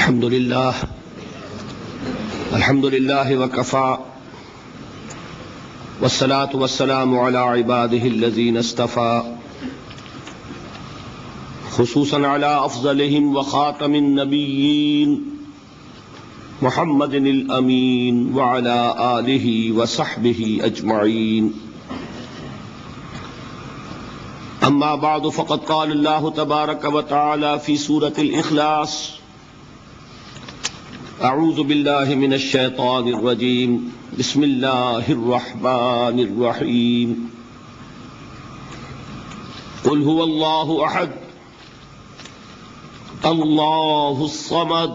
الحمد لله وكفى والصلاة والسلام على عباده الذين اصطفى خصوصا على أفضلهم وخاتم النبيين محمد الأمين وعلى آله وصحبه أجمعين. أما بعد فقد قال الله تبارك وتعالى في سورة الإخلاص: أعوذ بالله من الشيطان الرجيم بسم الله الرحمن الرحيم. قل هو الله أحد الله الصمد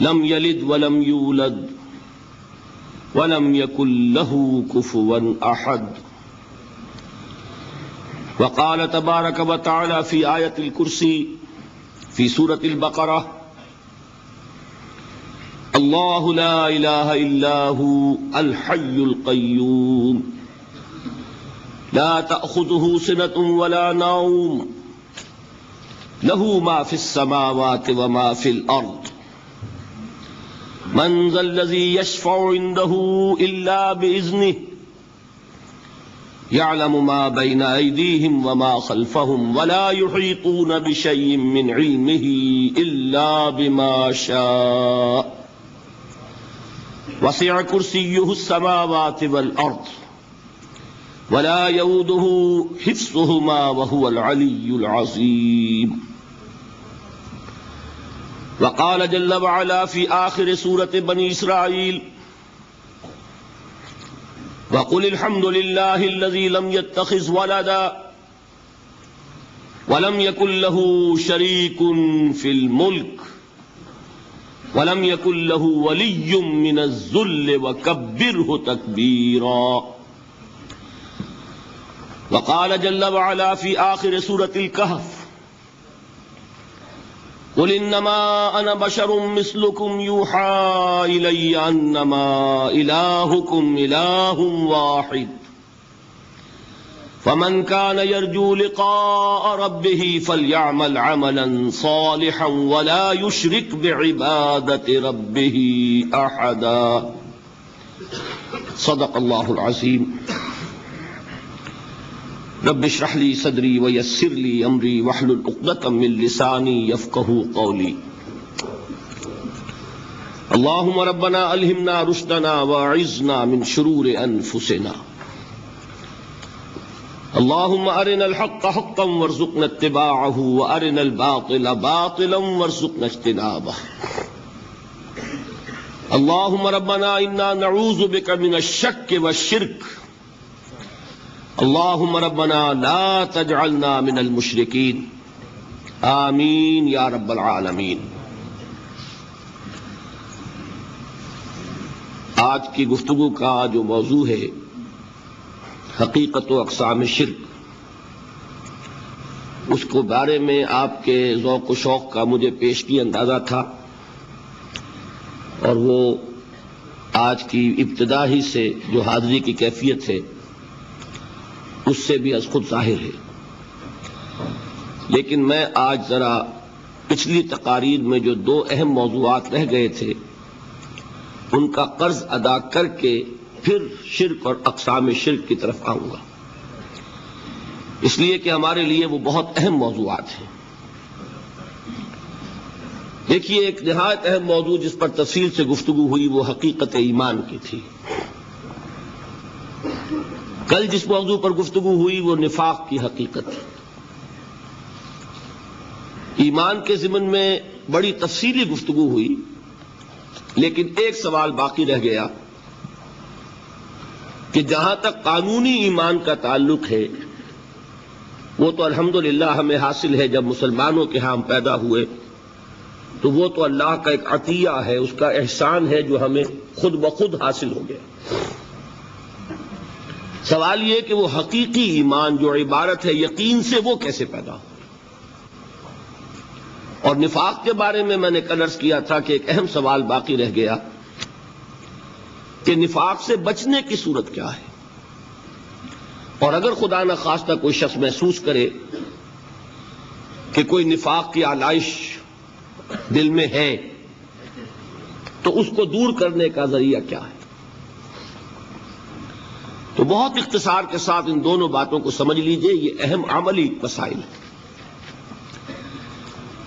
لم يلد ولم يولد ولم يكن له كفوا أحد. وقال تبارك وتعالى في آية الكرسي في سورة البقرة: الله لا إله إلا هو الحي القيوم لا تأخذه سنة ولا نوم له ما في السماوات وما في الأرض من ذا الذي يشفع عنده إلا بإذنه يعلم ما بين أيديهم وما خلفهم ولا يحيطون بشيء من علمه إلا بما شاء وسع كرسيه السماوات والأرض ولا يؤوده حفظهما وهو العلي العظيم. وقال جل وعلا في آخر سورة بني إسرائيل: وقل الحمد لله الذي لم يتخذ ولدا ولم يكن له شريك في الملك ولم يكن له ولي من الذل وكبره تكبيرا. وقال جل وعلا في آخر سورة الكهف: قل إنما أنا بشر مثلكم يوحى إلي أنما إلهكم إله واحد فمن كان يرجو لقاء ربه فليعمل عملا صالحا ولا يشرك بعبادة ربه أحدا. صدق الله العظيم. رب اشرح لي صدري ويسر لي أمري واحلل عقدة من لساني يفقهوا قولي. اللهم ربنا ألهمنا رشدنا وأعذنا من شرور أنفسنا. اللهم أرنا الحق حقا وارزقنا اتباعه وأرنا الباطل باطلا وارزقنا اجتنابه. اللهم ربنا إنا نعوذ بك من الشك والشرك. اللهم ربنا لا تجعلنا من المشركين. آمین یا رب العالمین. آج کی گفتگو کا جو موضوع ہے حقیقت و اقسام شرک، اس کو بارے میں آپ کے ذوق و شوق کا مجھے پیشگی اندازہ تھا، اور وہ آج کی ابتدا ہی سے جو حاضری کی کیفیت ہے اس سے بھی از خود ظاہر ہے. لیکن میں آج ذرا پچھلی تقاریر میں جو دو اہم موضوعات رہ گئے تھے ان کا قرض ادا کر کے پھر شرک اور اقسام شرک کی طرف آؤں گا، اس لیے کہ ہمارے لیے وہ بہت اہم موضوعات ہیں. دیکھیے، ایک نہایت اہم موضوع جس پر تفصیل سے گفتگو ہوئی وہ حقیقت ایمان کی تھی. کل جس موضوع پر گفتگو ہوئی وہ نفاق کی حقیقت ہے. ایمان کے ضمن میں بڑی تفصیلی گفتگو ہوئی، لیکن ایک سوال باقی رہ گیا کہ جہاں تک قانونی ایمان کا تعلق ہے وہ تو الحمدللہ ہمیں حاصل ہے. جب مسلمانوں کے ہاں ہم پیدا ہوئے تو وہ تو اللہ کا ایک عطیہ ہے، اس کا احسان ہے جو ہمیں خود بخود حاصل ہو گیا. سوال یہ کہ وہ حقیقی ایمان جو عبارت ہے یقین سے، وہ کیسے پیدا ہو. اور نفاق کے بارے میں نے کل عرض کیا تھا کہ ایک اہم سوال باقی رہ گیا کہ نفاق سے بچنے کی صورت کیا ہے. اور اگر خدا نہ خواستہ کوئی شخص محسوس کرے کہ کوئی نفاق کی آلائش دل میں ہے تو اس کو دور کرنے کا ذریعہ کیا ہے؟ تو بہت اختصار کے ساتھ ان دونوں باتوں کو سمجھ لیجئے، یہ اہم عملی مسائل ہیں۔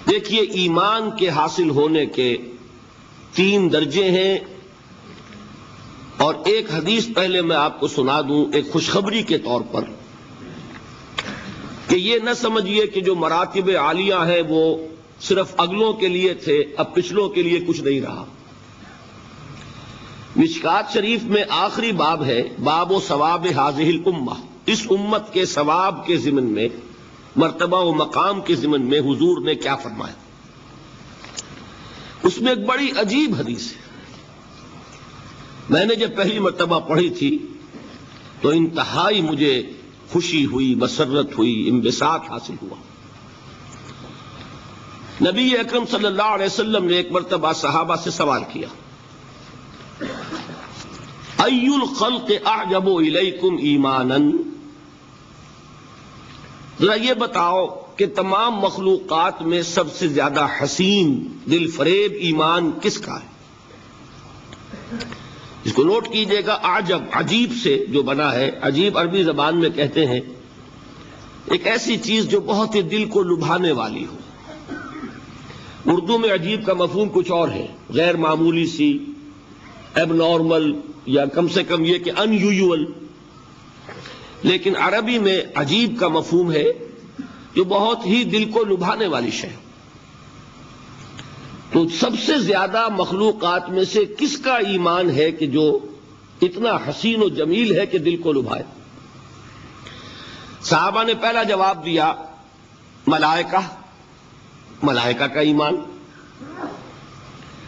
دیکھیے، ایمان کے حاصل ہونے کے 3 درجے ہیں، اور ایک حدیث پہلے میں آپ کو سنا دوں ایک خوشخبری کے طور پر، کہ یہ نہ سمجھیے کہ جو مراتب عالیہ ہیں وہ صرف اگلوں کے لیے تھے، اب پچھلوں کے لیے کچھ نہیں رہا۔ مشکات شریف میں آخری باب ہے، باب و ثواب ہذہ الامہ، اس امت کے ثواب کے ضمن میں، مرتبہ و مقام کے ضمن میں حضور نے کیا فرمایا۔ اس میں ایک بڑی عجیب حدیث ہے، میں نے جب پہلی مرتبہ پڑھی تھی تو انتہائی مجھے خوشی ہوئی، مسرت ہوئی، انبساط حاصل ہوا۔ نبی اکرم صلی اللہ علیہ وسلم نے ایک مرتبہ صحابہ سے سوال کیا، ای الخلق اعجب الیکم ایمانا، ذرا یہ بتاؤ کہ تمام مخلوقات میں سب سے زیادہ حسین، دل فریب ایمان کس کا ہے؟ اس کو نوٹ کیجئے گا، اعجب عجیب سے جو بنا ہے، عجیب عربی زبان میں کہتے ہیں ایک ایسی چیز جو بہت ہی دل کو لبھانے والی ہو۔ اردو میں عجیب کا مفہوم کچھ اور ہے، غیر معمولی سی، ایب نارمل، یا کم سے کم یہ کہ ان یوزول، لیکن عربی میں عجیب کا مفہوم ہے جو بہت ہی دل کو لبھانے والی شے۔ تو سب سے زیادہ مخلوقات میں سے کس کا ایمان ہے کہ جو اتنا حسین و جمیل ہے کہ دل کو لبھائے؟ صحابہ نے پہلا جواب دیا ملائکہ، ملائکہ کا ایمان۔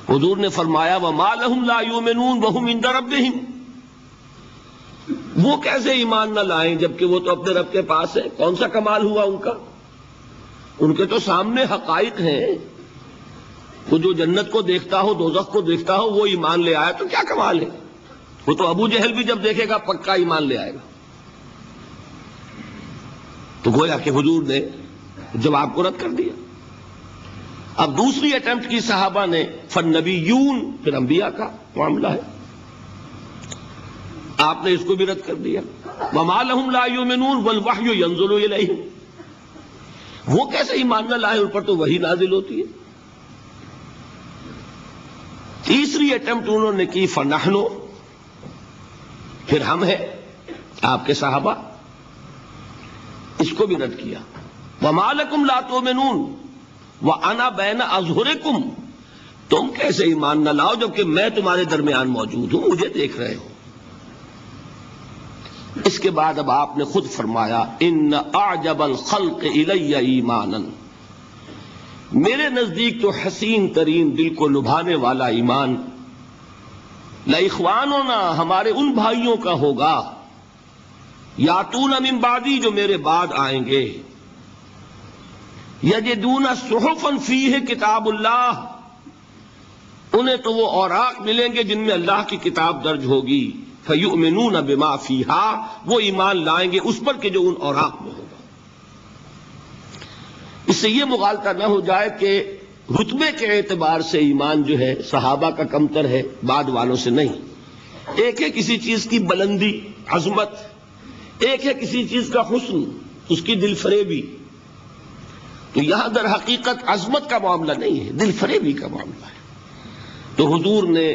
حضور نے فرمایا وَمَا لَهُمْ لَا يُؤْمِنُونَ وَهُمْ عِندَ رَبِّهِمْ، وہ کیسے ایمان نہ لائیں جبکہ وہ تو اپنے رب کے پاس ہے؟ کون سا کمال ہوا ان کا؟ ان کے تو سامنے حقائق ہیں، وہ جو جنت کو دیکھتا ہو، دوزخ کو دیکھتا ہو، وہ ایمان لے آیا تو کیا کمال ہے؟ وہ تو ابو جہل بھی جب دیکھے گا پکا ایمان لے آئے گا۔ تو گویا کہ حضور نے جواب کو رد کر دیا۔ اب دوسری اٹیمپٹ کی صحابہ نے، فالنبیون، پھر انبیاء کا معاملہ ہے، آپ نے اس کو بھی رد کر دیا۔ وَمَا لَهُمْ لَا يُؤْمِنُونَ وَالْوَحْيُ يَنزِلُ إِلَيْهِمْ، وہ کیسے ایمان نہ لائے، ان پر تو وحی نازل ہوتی ہے۔ تیسری اٹیمپٹ انہوں نے کی فَنَحْنُ، پھر ہم ہیں آپ کے صحابہ، اس کو بھی رد کیا۔ وَمَا لَكُمْ لَا تُؤْمِنُونَ وَأَنَا بَيْنَ أَظْهُرِكُمْ، تم کیسے ایمان نہ لاؤ جبکہ میں تمہارے درمیان موجود ہوں، مجھے دیکھ رہے ہو۔ اس کے بعد اب آپ نے خود فرمایا ان اعجب الخلق الی ایمانا، میرے نزدیک تو حسین ترین دل کو لبھانے والا ایمان لإخواننا، ہمارے ان بھائیوں کا ہوگا، یاتون من بعدی، جو میرے بعد آئیں گے، یجدون صحفا فیہ کتاب اللہ، انہیں تو وہ اوراق ملیں گے جن میں اللہ کی کتاب درج ہوگی، فیؤمنون بما فیہا، وہ ایمان لائیں گے اس پر کہ جو ان اوراق میں ہوگا۔ اس سے یہ مغالطہ نہ ہو جائے کہ رتبے کے اعتبار سے ایمان جو ہے صحابہ کا کمتر ہے، بعد والوں سے نہیں۔ ایک ہے کسی چیز کی بلندی، عظمت، ایک ہے کسی چیز کا حسن، اس کی دل فریبی۔ تو یہاں در حقیقت عظمت کا معاملہ نہیں ہے، دل فریبی کا معاملہ ہے۔ تو حضور نے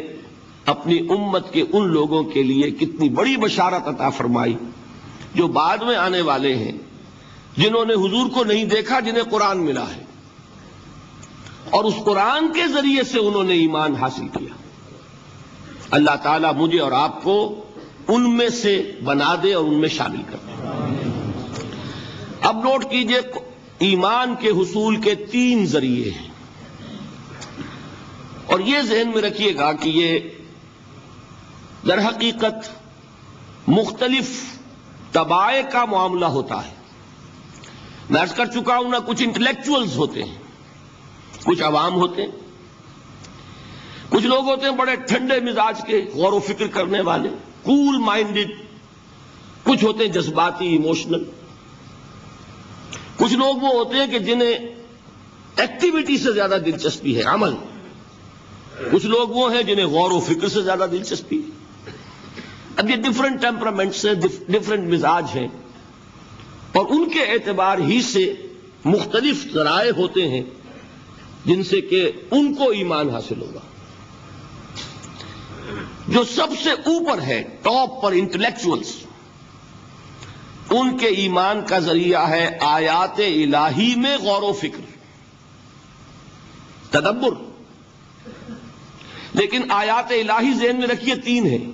اپنی امت کے ان لوگوں کے لیے کتنی بڑی بشارت عطا فرمائی جو بعد میں آنے والے ہیں، جنہوں نے حضور کو نہیں دیکھا، جنہیں قرآن ملا ہے، اور اس قرآن کے ذریعے سے انہوں نے ایمان حاصل کیا۔ اللہ تعالیٰ مجھے اور آپ کو ان میں سے بنا دے اور ان میں شامل کر دے۔ اب نوٹ کیجئے، ایمان کے حصول کے 3 ذریعے ہیں، اور یہ ذہن میں رکھیے گا کہ یہ در حقیقت مختلف طبائع کا معاملہ ہوتا ہے۔ میں عرض کر چکا ہوں نا، کچھ انٹلیکچوئلز ہوتے ہیں، کچھ عوام ہوتے ہیں، کچھ لوگ ہوتے ہیں بڑے ٹھنڈے مزاج کے، غور و فکر کرنے والے، کول مائنڈڈ، کچھ ہوتے ہیں جذباتی، ایموشنل، کچھ لوگ وہ ہوتے ہیں کہ جنہیں ایکٹیویٹی سے زیادہ دلچسپی ہے عمل. کچھ لوگ وہ ہیں جنہیں غور و فکر سے زیادہ دلچسپی ہے. اب یہ ڈفرنٹ ٹیمپرامنٹ سے ڈفرنٹ مزاج ہیں اور ان کے اعتبار ہی سے مختلف ذرائع ہوتے ہیں جن سے کہ ان کو ایمان حاصل ہوگا. جو سب سے اوپر ہے ٹاپ پر انٹلیکچوئلز، ان کے ایمان کا ذریعہ ہے آیات الہی میں غور و فکر، تدبر. لیکن آیات الہی ذہن میں رکھیے تین ہیں.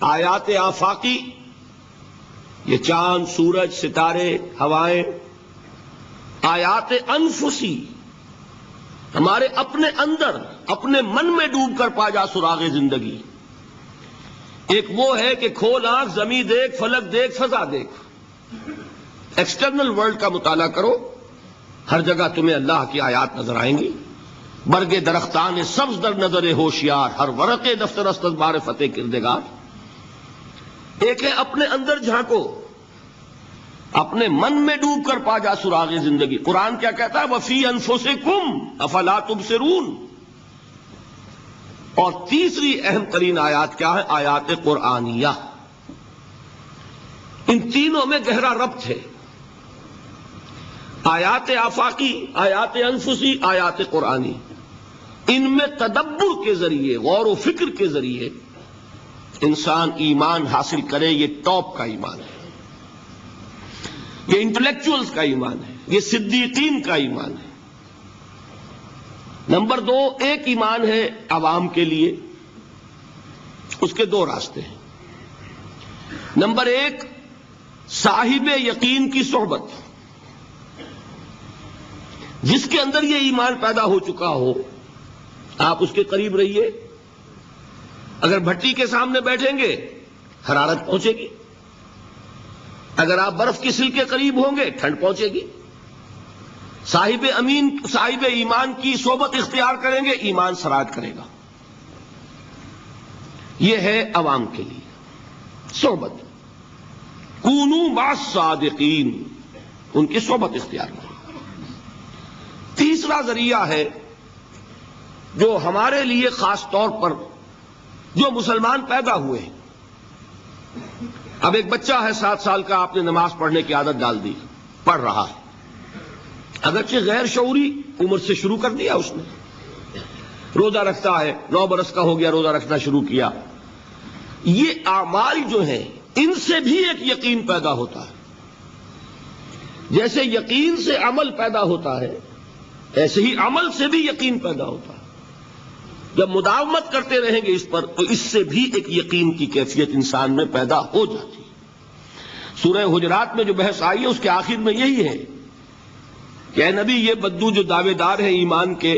آیات آفاقی، یہ چاند، سورج، ستارے، ہوائیں. آیات انفسی، ہمارے اپنے اندر، اپنے من میں ڈوب کر پا جا سراغ زندگی. ایک وہ ہے کہ کھول آنکھ، زمین دیکھ، فلک دیکھ، فضا دیکھ. ایکسٹرنل ورلڈ کا مطالعہ کرو، ہر جگہ تمہیں اللہ کی آیات نظر آئیں گی. برگ درختان سبز در نظر ہوشیار، ہر ورق دفتر است از بار فتح کردگار. ایک ہے اپنے اندر جھانکو، اپنے من میں ڈوب کر پا جا سراغ زندگی. قرآن کیا کہتا ہے؟ وفی انفسکم افلا تبصرون. اور تیسری اہم ترین آیات کیا ہے؟ آیات قرآنیہ. ان تینوں میں گہرا ربط ہے. آیات آفاقی، آیات انفسی، آیات قرآنی. ان میں تدبر کے ذریعے، غور و فکر کے ذریعے انسان ایمان حاصل کرے. یہ ٹاپ کا ایمان ہے، یہ انٹلیکچوئلز کا ایمان ہے، یہ صدیقین کا ایمان ہے. نمبر دو، ایک ایمان ہے عوام کے لیے، اس کے دو راستے ہیں. نمبر ایک، صاحب یقین کی صحبت. جس کے اندر یہ ایمان پیدا ہو چکا ہو، آپ اس کے قریب رہیے. اگر بھٹی کے سامنے بیٹھیں گے حرارت پہنچے گی، اگر آپ برف کی سل کے قریب ہوں گے ٹھنڈ پہنچے گی. صاحب ایمان کی صحبت اختیار کریں گے، ایمان سراج کرے گا. یہ ہے عوام کے لیے صحبت. کونوا مع الصادقین، ان کی صحبت اختیار کریں. تیسرا ذریعہ ہے جو ہمارے لیے خاص طور پر جو مسلمان پیدا ہوئے ہیں. اب ایک بچہ ہے 7 سال کا، آپ نے نماز پڑھنے کی عادت ڈال دی، پڑھ رہا ہے. اگرچہ غیر شعوری عمر سے شروع کر دیا اس نے. روزہ رکھتا ہے، 9 برس کا ہو گیا، روزہ رکھنا شروع کیا. یہ اعمال جو ہیں ان سے بھی ایک یقین پیدا ہوتا ہے. جیسے یقین سے عمل پیدا ہوتا ہے، ایسے ہی عمل سے بھی یقین پیدا ہوتا ہے. جب مداومت کرتے رہیں گے اس پر تو اس سے بھی ایک یقین کی کیفیت انسان میں پیدا ہو جاتی ہے. سورہ حجرات میں جو بحث آئی ہے اس کے آخر میں یہی ہے کہ اے نبی، یہ بدو جو دعوے دار ہیں ایمان کے،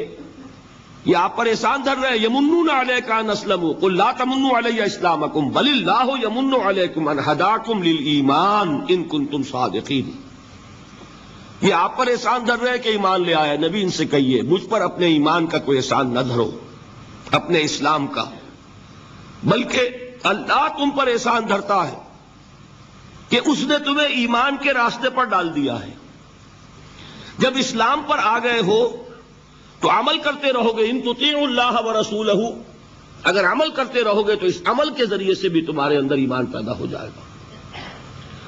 یہ آپ پر احسان دھر رہے ہیں. یمنون علیک ان اسلموا قل لا تمنوا علی اسلامکم بل اللہ یمن علیکم ان ہداکم للایمان ان کنتم صادقین. یہ آپ پر احسان دھر رہے ہیں کہ ایمان لے آئے. نبی ان سے کہیے مجھ پر اپنے ایمان کا کوئی احسان نہ دھرو، اپنے اسلام کا، بلکہ اللہ تم پر احسان دھرتا ہے کہ اس نے تمہیں ایمان کے راستے پر ڈال دیا ہے. جب اسلام پر آ گئے ہو تو عمل کرتے رہو گے. ان تطیعوا اللہ ورسولہ، اگر عمل کرتے رہو گے تو اس عمل کے ذریعے سے بھی تمہارے اندر ایمان پیدا ہو جائے گا.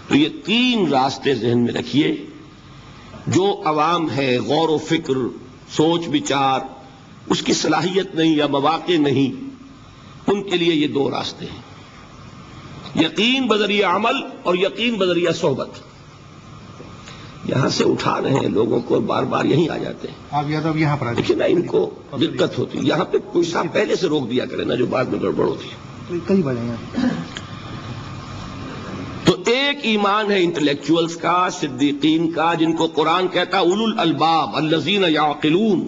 تو یہ 3 راستے ذہن میں رکھیے. جو عوام ہے، غور و فکر، سوچ بچار، اس کی صلاحیت نہیں یا مواقع نہیں، ان کے لیے یہ 2 راستے ہیں: یقین بذریعہ عمل اور یقین بذریعہ صحبت. یہاں سے اٹھا رہے ہیں لوگوں کو، بار بار یہیں آ جاتے ہیں. آپ یادو یہاں پر دیکھیں نا، ان کو دقت ہوتی ہے. یہاں پہ کوئی صاحب پہلے سے روک دیا کرے نا، جو بعد میں گڑبڑ ہوتی ہے. کئی بڑے ہیں. تو ایک ایمان ہے انٹلیکچوئلز کا، صدیقین کا، جن کو قرآن کہتا ہے اولو الالباب الذین یعقلون.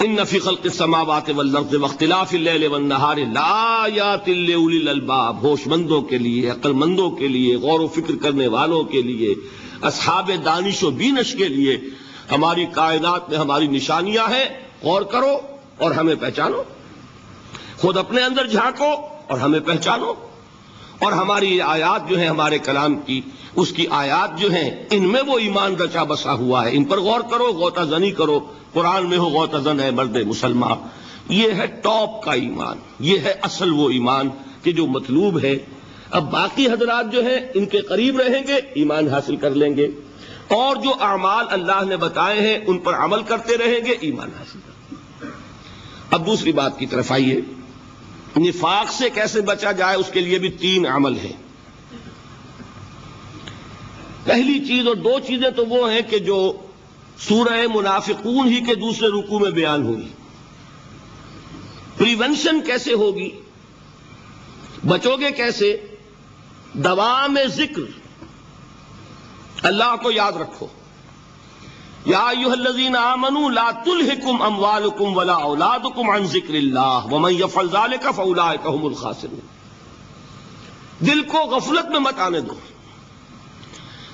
ان فی خلق السماوات والارض واختلاف اللیل والنہار لآیات لأولی الالباب. ہوش مندوں کے لیے، عقل مندوں کے لیے، غور و فکر کرنے والوں کے لیے، اصحاب دانش و بینش کے لیے ہماری کائنات میں ہماری نشانیاں ہیں. غور کرو اور ہمیں پہچانو. خود اپنے اندر جھانکو اور ہمیں پہچانو. اور ہماری آیات جو ہیں ہمارے کلام کی، اس کی آیات جو ہیں ان میں وہ ایمان رچا بسا ہوا ہے. ان پر غور کرو، غوطہ زنی کرو. قرآن میں ہو غوطہ زن ہے مرد مسلمان. یہ ہے ٹاپ کا ایمان، یہ ہے اصل وہ ایمان کہ جو مطلوب ہے. اب باقی حضرات جو ہیں ان کے قریب رہیں گے، ایمان حاصل کر لیں گے، اور جو اعمال اللہ نے بتائے ہیں ان پر عمل کرتے رہیں گے، ایمان حاصل کریں گے. اب دوسری بات کی طرف آئیے، نفاق سے کیسے بچا جائے. اس کے لیے بھی 3 عمل ہیں. پہلی چیز، اور 2 چیزیں تو وہ ہیں کہ جو سورہ منافقون ہی کے دوسرے رکوع میں بیان ہوئی. پریونشن کیسے ہوگی، بچو گے کیسے؟ دوام ذکر، اللہ کو یاد رکھو. یا ایھا الذین آمنوا لا تلہکم اموالکم ولا اولادکم عن ذکر اللہ ومن یفعل ذلک فاولئک هم الخاسرون. دل کو غفلت میں مت آنے دو.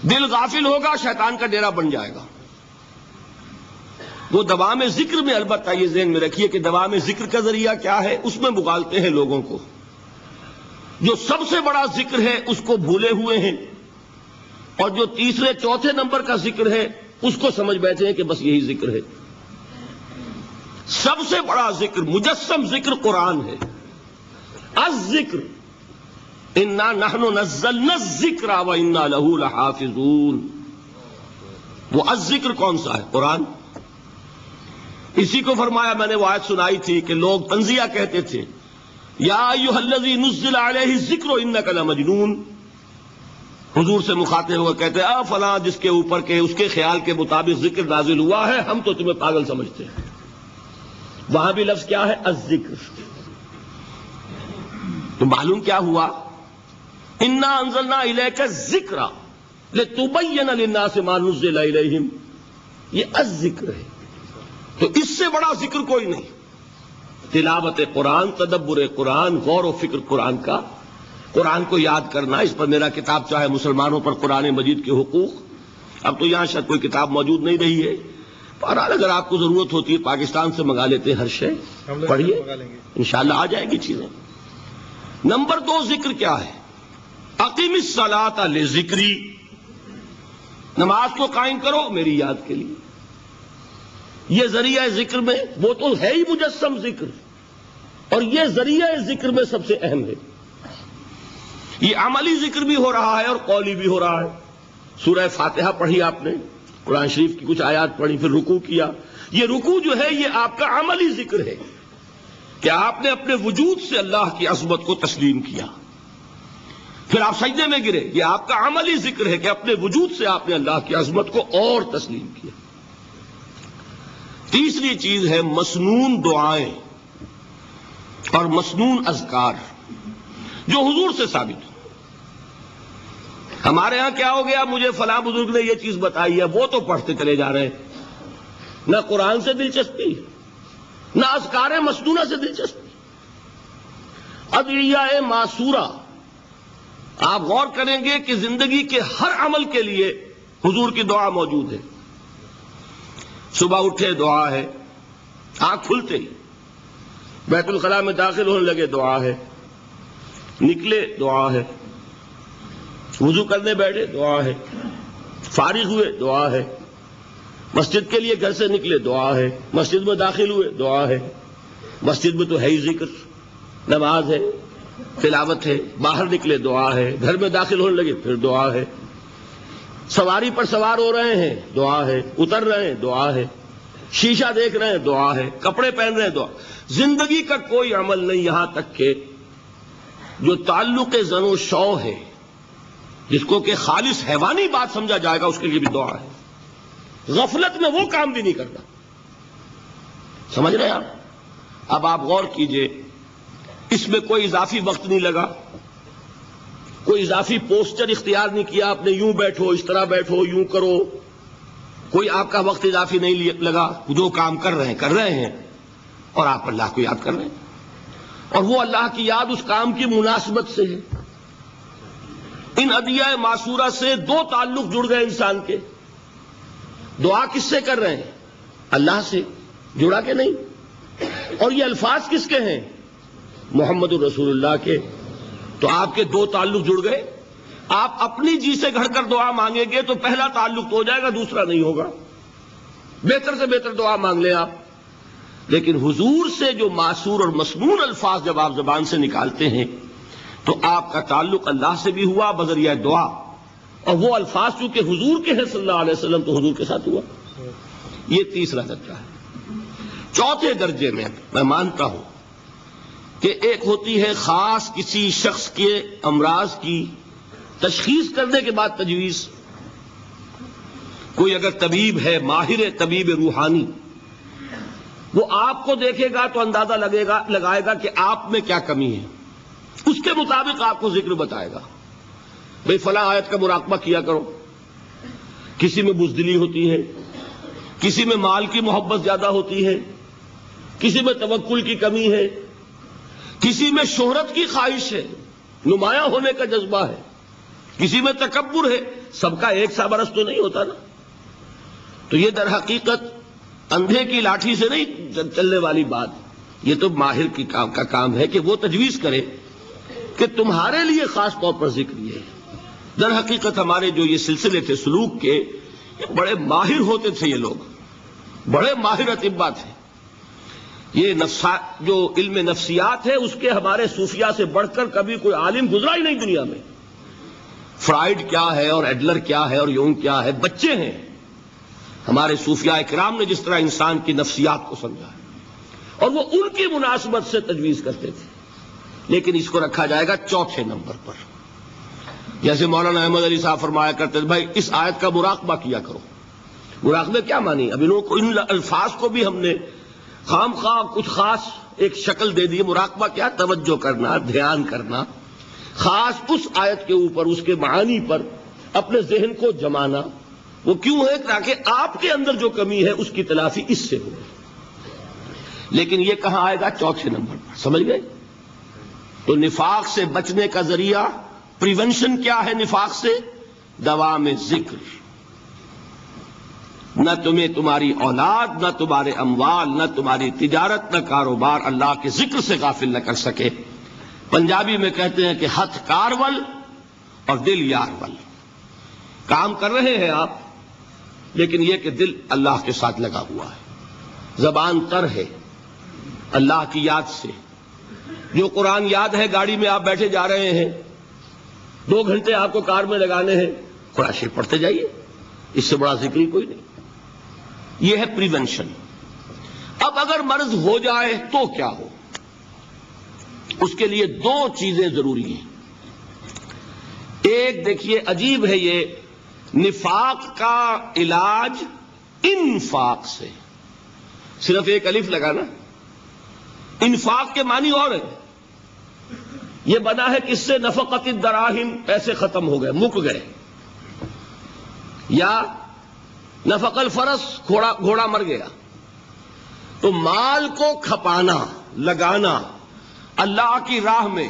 دل غافل ہوگا شیطان کا ڈیرا بن جائے گا. وہ دوام ذکر میں، البتہ یہ ذہن میں رکھیے کہ دوام ذکر کا ذریعہ کیا ہے، اس میں مغالتے ہیں لوگوں کو. جو سب سے بڑا ذکر ہے اس کو بھولے ہوئے ہیں، اور جو تیسرے چوتھے نمبر کا ذکر ہے اس کو سمجھ بیٹھے ہیں کہ بس یہی ذکر ہے. سب سے بڑا ذکر، مجسم ذکر قرآن ہے. الذکر انا نحن نزلنا الذکر وانا لہ لحافظون. وہ الذکر کون سا ہے؟ قرآن. اسی کو فرمایا، میں نے وہ آیت سنائی تھی کہ لوگ تنزیہ کہتے تھے، یا ایھا الذی نزل علیہ الذکر انک لمجنون. حضور سے مخاطب ہوئے کہتے ہیں فلاں جس کے اوپر کے اس کے خیال کے مطابق ذکر نازل ہوا ہے، ہم تو تمہیں پاگل سمجھتے ہیں. وہاں بھی لفظ کیا ہے؟ الذکر. تو معلوم کیا ہوا؟ انا انزلنا الیک الذکر لتبین للناس ما نزل الیہم. یہ الذکر ہے. تو اس سے بڑا ذکر کوئی نہیں. تلاوت قرآن، تدبر قرآن، غور و فکر قرآن کا، قرآن کو یاد کرنا. اس پر میرا کتاب چاہے مسلمانوں پر قرآن مجید کے حقوق. اب تو یہاں شاید کوئی کتاب موجود نہیں رہی ہے، بہرحال اگر آپ کو ضرورت ہوتی ہے پاکستان سے منگا لیتے ہیں ہر شے، پڑھیے انشاءاللہ آ جائے گی چیزیں. نمبر 2 ذکر کیا ہے؟ اقیم الصلاۃ لذکری. نماز کو قائم کرو میری یاد کے لیے. یہ ذریعہ ذکر میں، وہ تو ہے ہی مجسم ذکر، اور یہ ذریعہ ذکر میں سب سے اہم ہے. یہ عملی ذکر بھی ہو رہا ہے اور قولی بھی ہو رہا ہے. سورہ فاتحہ پڑھی آپ نے، قرآن شریف کی کچھ آیات پڑھی، پھر رکوع کیا. یہ رکوع جو ہے یہ آپ کا عملی ذکر ہے کہ آپ نے اپنے وجود سے اللہ کی عظمت کو تسلیم کیا. پھر آپ سجدے میں گرے، یہ آپ کا عملی ذکر ہے کہ اپنے وجود سے آپ نے اللہ کی عظمت کو اور تسلیم کیا. تیسری چیز ہے مسنون دعائیں اور مسنون اذکار جو حضور سے ثابت ہو. ہمارے ہاں کیا ہو گیا، مجھے فلاں بزرگ نے یہ چیز بتائی ہے، وہ تو پڑھتے چلے جا رہے ہیں. نہ قرآن سے دلچسپی، نہ اذکار مسنونہ سے دلچسپی. ادعیہ معصورہ، آپ غور کریں گے کہ زندگی کے ہر عمل کے لیے حضور کی دعا موجود ہے. صبح اٹھے دعا ہے، آنکھ کھلتے ہی بیت الخلاء میں داخل ہونے لگے دعا ہے، نکلے دعا ہے، وضو کرنے بیٹھے دعا ہے، فارغ ہوئے دعا ہے، مسجد کے لیے گھر سے نکلے دعا ہے، مسجد میں داخل ہوئے دعا ہے. مسجد میں تو ہے ہی ذکر، نماز ہے، تلاوت ہے. باہر نکلے دعا ہے، گھر میں داخل ہونے لگے پھر دعا ہے. سواری پر سوار ہو رہے ہیں دعا ہے، اتر رہے ہیں دعا ہے، شیشہ دیکھ رہے ہیں دعا ہے، کپڑے پہن رہے ہیں دعا. زندگی کا کوئی عمل نہیں یہاں تک کہ جو تعلق زن و شو ہے، جس کو کہ خالص حیوانی بات سمجھا جائے گا، اس کے لیے بھی دعا ہے. غفلت میں وہ کام بھی نہیں کرتا. سمجھ رہے ہیں آپ؟ اب آپ غور کیجئے، اس میں کوئی اضافی وقت نہیں لگا، کوئی اضافی پوسچر اختیار نہیں کیا آپ نے، یوں بیٹھو، اس طرح بیٹھو، یوں کرو. کوئی آپ کا وقت اضافی نہیں لگا. جو کام کر رہے ہیں اور آپ اللہ کو یاد کر رہے ہیں، اور وہ اللہ کی یاد اس کام کی مناسبت سے ہے. ان ادعیہ معصورہ سے 2 تعلق جڑ گئے انسان کے. دعا کس سے کر رہے ہیں؟ اللہ سے. جڑا کہ نہیں؟ اور یہ الفاظ کس کے ہیں؟ محمد الرسول اللہ کے. تو آپ کے دو تعلق جڑ گئے. آپ اپنی جی سے گھڑ کر دعا مانگیں گے تو پہلا تعلق تو ہو جائے گا, دوسرا نہیں ہوگا. بہتر سے بہتر دعا مانگ لیں آپ. لیکن حضور سے جو معصور اور مسنون الفاظ جب آپ زبان سے نکالتے ہیں تو آپ کا تعلق اللہ سے بھی ہوا بذریعہ دعا, اور وہ الفاظ چونکہ حضور کے ہیں صلی اللہ علیہ وسلم تو حضور کے ساتھ ہوا. یہ تیسرا درجہ ہے. چوتھے درجے میں میں مانتا ہوں کہ ایک ہوتی ہے خاص کسی شخص کے امراض کی تشخیص کرنے کے بعد تجویز. کوئی اگر طبیب ہے, ماہر طبیب روحانی, وہ آپ کو دیکھے گا تو اندازہ لگائے گا کہ آپ میں کیا کمی ہے, اس کے مطابق آپ کو ذکر بتائے گا. بھئی فلاں آیت کا مراقبہ کیا کرو. کسی میں بزدلی ہوتی ہے, کسی میں مال کی محبت زیادہ ہوتی ہے, کسی میں توکل کی کمی ہے, کسی میں شہرت کی خواہش ہے, نمایاں ہونے کا جذبہ ہے, کسی میں تکبر ہے. سب کا ایک سا برس تو نہیں ہوتا نا. تو یہ در حقیقت اندھے کی لاٹھی سے نہیں چلنے والی بات. یہ تو ماہر کا کام ہے کہ وہ تجویز کرے کہ تمہارے لیے خاص طور پر ذکر یہ ہے. در حقیقت ہمارے جو یہ سلسلے تھے سلوک کے, یہ بڑے ماہر ہوتے تھے. یہ لوگ بڑے ماہر اطباء تھے. یہ جو علم نفسیات ہے اس کے ہمارے صوفیاء سے بڑھ کر کبھی کوئی عالم گزرا ہی نہیں دنیا میں. فرائیڈ کیا ہے اور ایڈلر کیا ہے اور یونگ کیا ہے, بچے ہیں. ہمارے صوفیاء اکرام نے جس طرح انسان کی نفسیات کو سمجھا ہے, اور وہ ان کی مناسبت سے تجویز کرتے تھے. لیکن اس کو رکھا جائے گا چوتھے نمبر پر. جیسے مولانا احمد علی صاحب فرمایا کرتے تھے, بھائی اس آیت کا مراقبہ کیا کرو. مراقبہ کیا مانی؟ اب ان الفاظ کو بھی ہم نے خام خواہ کچھ خاص ایک شکل دے دی. مراقبہ کیا؟ توجہ کرنا, دھیان کرنا, خاص اس آیت کے اوپر, اس کے معانی پر اپنے ذہن کو جمانا. وہ کیوں ہے؟ تاکہ آپ کے اندر جو کمی ہے اس کی تلافی اس سے ہو. لیکن یہ کہاں آئے گا؟ چوتھے نمبر پر. سمجھ گئے؟ تو نفاق سے بچنے کا ذریعہ, پریونشن کیا ہے نفاق سے؟ دوام ذکر. نہ تمہیں تمہاری اولاد, نہ تمہارے اموال, نہ تمہاری تجارت, نہ کاروبار اللہ کے ذکر سے غافل نہ کر سکے. پنجابی میں کہتے ہیں کہ ہتھ کارول اور دل یارول. کام کر رہے ہیں آپ, لیکن یہ کہ دل اللہ کے ساتھ لگا ہوا ہے. زبان تر ہے اللہ کی یاد سے. جو قرآن یاد ہے, گاڑی میں آپ بیٹھے جا رہے ہیں, 2 گھنٹے آپ کو کار میں لگانے ہیں, قرآن شریف پڑھتے جائیے. اس سے بڑا ذکر ہی کوئی نہیں. یہ ہے پریونشن. اب اگر مرض ہو جائے تو کیا ہو؟ اس کے لیے 2 چیزیں ضروری ہیں. ایک دیکھیے, عجیب ہے یہ, نفاق کا علاج انفاق سے. صرف ایک الف لگانا. انفاق کے معنی اور ہے. یہ بنا ہے کس سے؟ نفقت الدراہم, پیسے ختم ہو گئے, مک گئے. یا نفق الفرس, گھوڑا مر گیا. تو مال کو کھپانا, لگانا اللہ کی راہ میں,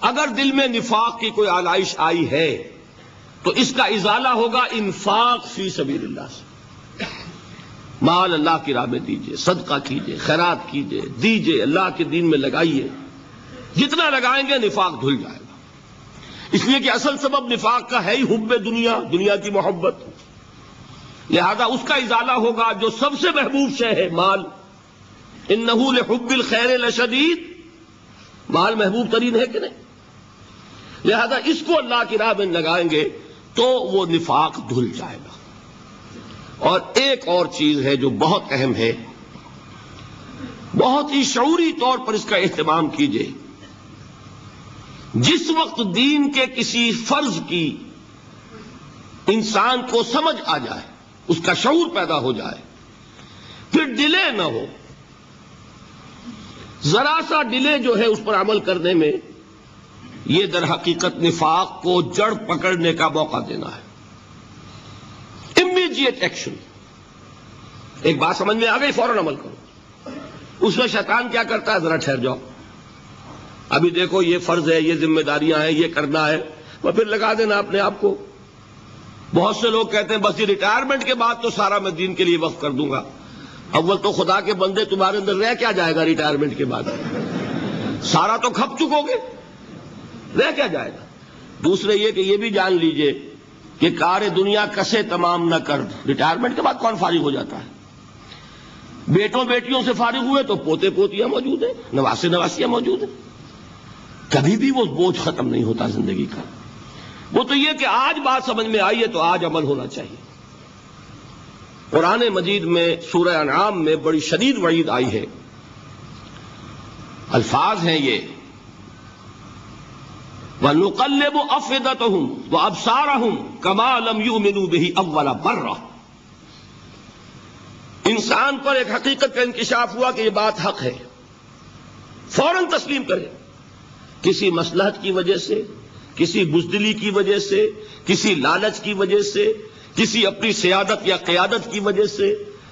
اگر دل میں نفاق کی کوئی آلائش آئی ہے تو اس کا ازالہ ہوگا انفاق فی سبیل اللہ سے. مال اللہ کی راہ میں دیجئے, صدقہ کیجئے, خیرات کیجئے, دیجئے, اللہ کے دین میں لگائیے. جتنا لگائیں گے نفاق دھل جائے گا. اس لیے کہ اصل سبب نفاق کا ہے ہی حب دنیا, دنیا کی محبت. لہذا اس کا ازالہ ہوگا جو سب سے محبوب شے ہے, مال. انہ لحب الخیر لشدید. مال محبوب ترین ہے کہ نہیں؟ لہذا اس کو اللہ کی راہ میں لگائیں گے تو وہ نفاق دھل جائے گا. اور ایک اور چیز ہے جو بہت اہم ہے, بہت ہی شعوری طور پر اس کا اہتمام کیجئے. جس وقت دین کے کسی فرض کی انسان کو سمجھ آ جائے, اس کا شعور پیدا ہو جائے, پھر ڈیلے نہ ہو. ذرا سا ڈیلے جو ہے اس پر عمل کرنے میں, یہ در حقیقت نفاق کو جڑ پکڑنے کا موقع دینا ہے. Immediate action. ایک بات سمجھ میں آ گئی, فوراً عمل کرو. اس میں شیطان کیا کرتا ہے؟ ذرا ٹھہر جاؤ, ابھی دیکھو یہ فرض ہے, یہ ذمہ داریاں ہیں, یہ کرنا ہے, وہ پھر لگا دینا اپنے آپ کو. بہت سے لوگ کہتے ہیں بس یہ ریٹائرمنٹ کے بعد تو سارا میں دین کے لیے وقف کر دوں گا. اول تو خدا کے بندے تمہارے اندر رہ کیا جائے گا ریٹائرمنٹ کے بعد؟ سارا تو کھپ چکو گے. رہ کیا جائے گا؟ دوسرے یہ کہ یہ بھی جان لیجئے کہ کار دنیا کسے تمام نہ کر، ریٹائرمنٹ کے بعد کون فارغ ہو جاتا ہے؟ بیٹوں بیٹیوں سے فارغ ہوئے تو پوتے پوتیاں موجود ہیں، نواسے نواسیاں موجود ہیں، کبھی بھی وہ بوجھ ختم نہیں ہوتا زندگی کا۔ وہ تو یہ کہ آج بات سمجھ میں آئی ہے تو آج عمل ہونا چاہیے۔ قرآن مجید میں سورہ انعام میں بڑی شدید وعید آئی ہے، الفاظ ہیں یہ، وَنُقَلِّبُ أَفْئِدَتَهُمْ وَأَبْصَارَهُمْ كَمَا لَمْ يُؤْمِنُوا بِهِ أَوَّلَ مَرَّةٍ۔ انسان پر ایک حقیقت کا انکشاف ہوا کہ یہ بات حق ہے، فوراً تسلیم کرے، کسی مصلحت کی وجہ سے، کسی بزدلی کی وجہ سے، کسی لالچ کی وجہ سے، کسی اپنی سیادت یا قیادت کی وجہ سے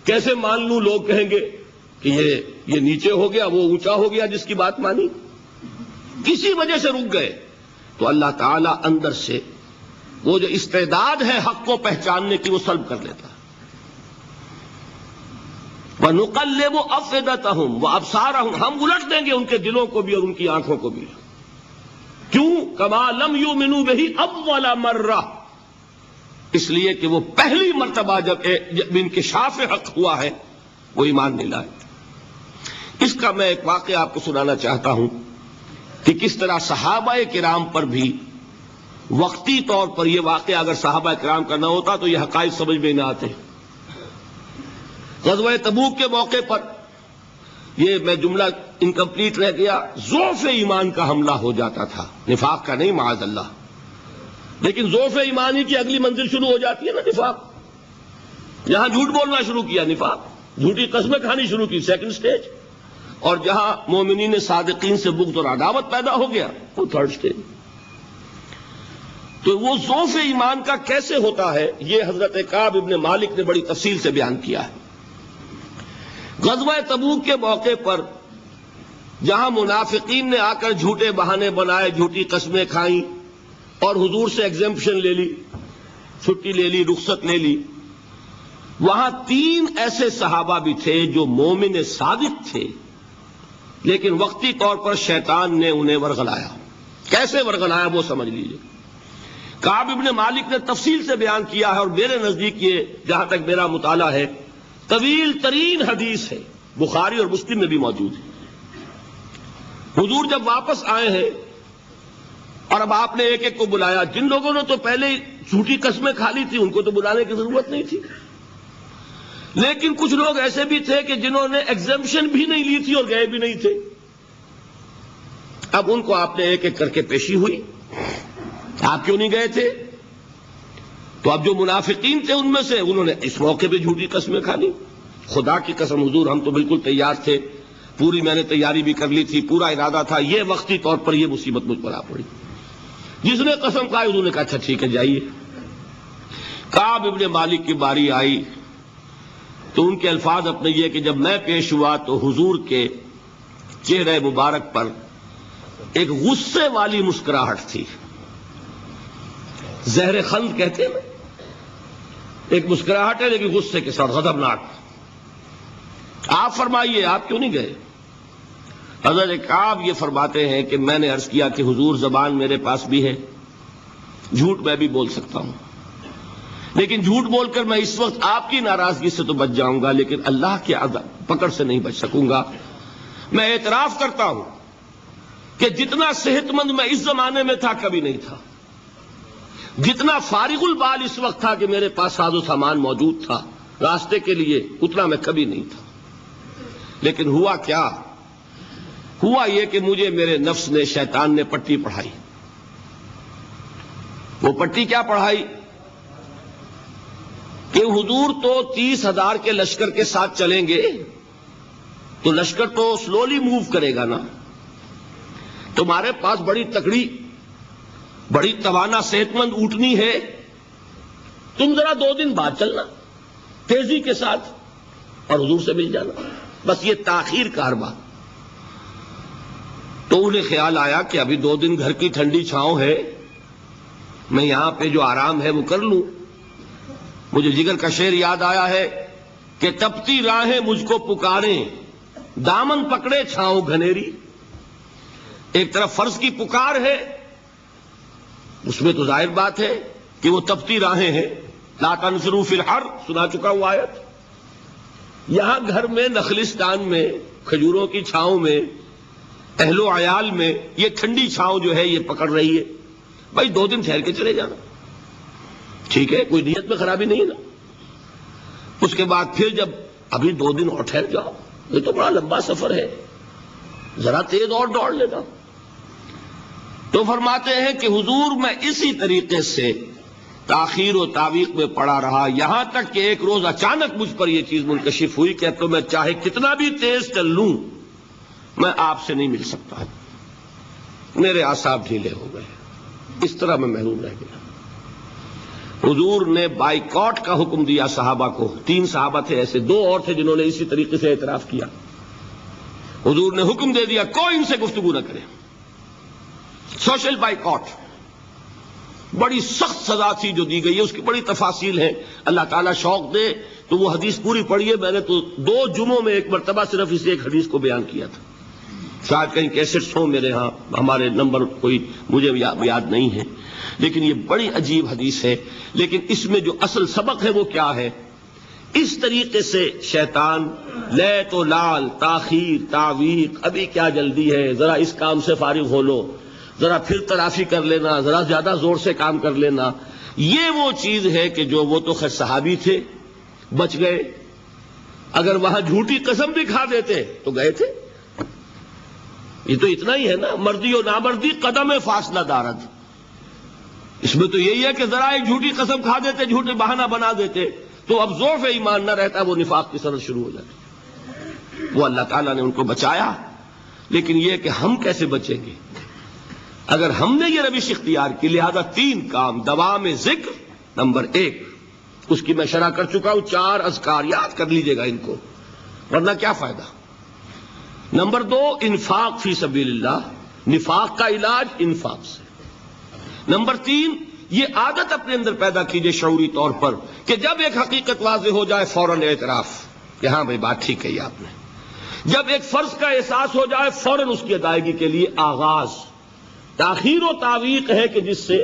کیسے مان لوں؟ لوگ کہیں گے کہ یہ نیچے ہو گیا، وہ اونچا ہو گیا جس کی بات مانی، کسی وجہ سے رک گئے تو اللہ تعالیٰ اندر سے وہ جو استعداد ہے حق کو پہچاننے کی وہ سلب کر لیتا ہے۔ وَنُقَلِّبُ أَفْئِدَتَهُمْ وَأَبْصَارَهُمْ، ہم الٹ دیں گے ان کے دلوں کو بھی اور ان کی آنکھوں کو بھی۔ کیوں؟ كَمَا لَمْ يُؤْمِنُوا بِهِ أَوَّلَ مَرَّةٍ، اس لیے کہ وہ پہلی مرتبہ جب انکشاف حق ہوا ہے وہ ایمان نہیں لائے۔ اس کا میں ایک واقعہ آپ کو سنانا چاہتا ہوں کہ کس طرح صحابہ کرام پر بھی وقتی طور پر یہ واقعہ اگر صحابہ کرام کا نہ ہوتا تو یہ حقائق سمجھ میں نہ آتے۔ غزوہ تبوک کے موقع پر یہ میں جملہ انکمپلیٹ رہ گیا، ضعف ایمان کا حملہ ہو جاتا تھا، نفاق کا نہیں معاذ اللہ، لیکن ضعف ایمانی کی اگلی منزل شروع ہو جاتی ہے نا، نفاق۔ یہاں جھوٹ بولنا شروع کیا، نفاق، جھوٹی قسمیں کھانی شروع کی، سیکنڈ سٹیج، اور جہاں مومنین صادقین سے بغض اور عداوت پیدا ہو گیا وہ تھرڈ سٹیج۔ تو وہ ضعف ایمان کا کیسے ہوتا ہے یہ حضرت کعب ابن مالک نے بڑی تفصیل سے بیان کیا ہے۔ غزوہ تبوک کے موقع پر جہاں منافقین نے آ کر جھوٹے بہانے بنائے، جھوٹی قسمیں کھائیں اور حضور سے ایگزمپشن لے لی، چھٹی لے لی، رخصت لے لی، وہاں 3 ایسے صحابہ بھی تھے جو مومن صادق تھے، لیکن وقتی طور پر شیطان نے انہیں ورغلایا۔ کیسے ورغلایا وہ سمجھ لیجئے۔ کعب ابن مالک نے تفصیل سے بیان کیا ہے، اور میرے نزدیک یہ جہاں تک میرا مطالعہ ہے طویل ترین حدیث ہے، بخاری اور مسلم میں بھی موجود ہے۔ حضور جب واپس آئے ہیں اور اب آپ نے ایک ایک کو بلایا، جن لوگوں نے تو پہلے جھوٹی قسمیں کھا لی تھی ان کو تو بلانے کی ضرورت نہیں تھی، لیکن کچھ لوگ ایسے بھی تھے کہ جنہوں نے ایگزمپشن بھی نہیں لی تھی اور گئے بھی نہیں تھے۔ اب ان کو آپ نے ایک ایک کر کے پیشی ہوئی، آپ کیوں نہیں گئے تھے؟ تو اب جو منافقین تھے ان میں سے انہوں نے اس موقع پہ جھوٹی قسمیں کھا لی۔ خدا کی قسم حضور ہم تو بالکل تیار تھے، پوری میں نے تیاری بھی کر لی تھی، پورا ارادہ تھا، یہ وقتی طور پر یہ مصیبت مجھ پر آ پڑی۔ جس نے قسم کھائی انہوں نے کہا اچھا ٹھیک ہے جائیے۔ کعب ابن مالک کی باری آئی تو ان کے الفاظ اپنے یہ کہ جب میں پیش ہوا تو حضور کے چہرے مبارک پر ایک غصے والی مسکراہٹ تھی، زہر خند کہتے ہیں، ایک مسکراہٹ ہے لیکن غصے کے ساتھ، غضبناک۔ آپ فرمائیے آپ کیوں نہیں گئے؟ حضرت کعب یہ فرماتے ہیں کہ میں نے عرض کیا کہ حضور زبان میرے پاس بھی ہے، جھوٹ میں بھی بول سکتا ہوں، لیکن جھوٹ بول کر میں اس وقت آپ کی ناراضگی سے تو بچ جاؤں گا لیکن اللہ کے پکڑ سے نہیں بچ سکوں گا۔ میں اعتراف کرتا ہوں کہ جتنا صحت مند میں اس زمانے میں تھا کبھی نہیں تھا، جتنا فارغ البال اس وقت تھا کہ میرے پاس ساز و سامان موجود تھا راستے کے لیے، اتنا میں کبھی نہیں تھا۔ لیکن ہوا کیا؟ ہوا یہ کہ مجھے میرے نفس نے، شیطان نے پٹی پڑھائی۔ وہ پٹی کیا پڑھائی کہ حضور تو 30,000 کے لشکر کے ساتھ چلیں گے تو لشکر تو سلولی موو کرے گا نا، تمہارے پاس بڑی تکڑی، بڑی توانا صحت مند اونٹنی ہے، تم ذرا 2 دن بعد چلنا تیزی کے ساتھ اور حضور سے مل جانا، بس یہ تاخیر کا حربہ۔ تو انہیں خیال آیا کہ ابھی 2 دن گھر کی ٹھنڈی چھاؤں ہے، میں یہاں پہ جو آرام ہے وہ کر لوں۔ مجھے جگر کا شعر یاد آیا ہے کہ تپتی راہیں مجھ کو پکاریں، دامن پکڑے چھاؤں گھنیری۔ ایک طرف فرض کی پکار ہے اس میں تو ظاہر بات ہے کہ وہ تپتی راہیں ہیں. لا تنفروا فی الحر سنا چکا ہوں آیت. یہاں گھر میں نخلستان میں کھجوروں کی چھاؤں میں اہل و عیال میں یہ ٹھنڈی چھاؤں جو ہے یہ پکڑ رہی ہے. بھائی 2 دن ٹھہر کے چلے جانا, ٹھیک ہے, کوئی نیت میں خرابی نہیں ہے نا. اس کے بعد پھر جب ابھی 2 دن اور ٹھہر جاؤ, یہ تو بڑا لمبا سفر ہے, ذرا تیز اور دوڑ لینا. تو فرماتے ہیں کہ حضور میں اسی طریقے سے تاخیر و تعویق میں پڑا رہا, یہاں تک کہ ایک روز اچانک مجھ پر یہ چیز منکشف ہوئی کہ تو میں چاہے کتنا بھی تیز چل لوں میں آپ سے نہیں مل سکتا. میرے اعصاب ڈھیلے ہو گئے, اس طرح میں محروم رہ گیا. حضور نے بائیکاٹ کا حکم دیا صحابہ کو. 3 صحابہ تھے ایسے, 2 اور تھے جنہوں نے اسی طریقے سے اعتراف کیا. حضور نے حکم دے دیا کوئی ان سے گفتگو نہ کرے. سوشل بائیکاٹ بڑی سخت سزا تھی جو دی گئی ہے, اس کی بڑی تفاصیل ہیں. اللہ تعالیٰ شوق دے تو وہ حدیث پوری پڑھیے. میں نے تو 2 جمعوں میں ایک مرتبہ صرف اس ایک حدیث کو بیان کیا تھا. شاید کہیں کیسٹس ہوں میرے ہاں, ہمارے نمبر کوئی مجھے یاد نہیں ہے, لیکن یہ بڑی عجیب حدیث ہے. لیکن اس میں جو اصل سبق ہے وہ کیا ہے؟ اس طریقے سے شیطان لیت و لال, تاخیر, تعویق, ابھی کیا جلدی ہے, ذرا اس کام سے فارغ ہو لو, ذرا پھر تلافی کر لینا, ذرا زیادہ زور سے کام کر لینا, یہ وہ چیز ہے کہ جو وہ تو خیر صحابی تھے بچ گئے. اگر وہاں جھوٹی قسم بھی کھا دیتے تو گئے تھے. یہ تو اتنا ہی ہے نا, مردی و نامردی قدم فاصلہ دارت. اس میں تو یہی ہے کہ ذرا ایک جھوٹی قسم کھا دیتے, جھوٹے بہانہ بنا دیتے تو اب ضعف ایمان نہ رہتا, وہ نفاق کی سرحد شروع ہو جاتی. وہ اللہ تعالیٰ نے ان کو بچایا. لیکن یہ کہ ہم کیسے بچیں گے اگر ہم نے یہ روش اختیار کی؟ لہذا 3 کام. دوام ذکر نمبر 1, اس کی میں شرح کر چکا ہوں. 4 اذکار یاد کر لیجئے گا ان کو, ورنہ کیا فائدہ. نمبر 2 انفاق فی سبیل اللہ, نفاق کا علاج انفاق سے. نمبر 3 یہ عادت اپنے اندر پیدا کیجئے شعوری طور پر کہ جب ایک حقیقت واضح ہو جائے فوراً اعتراف کہ ہاں بھائی بات ٹھیک کہی آپ نے. جب ایک فرض کا احساس ہو جائے فوراً اس کی ادائیگی کے لیے آغاز. تاخیر و تعویق ہے کہ جس سے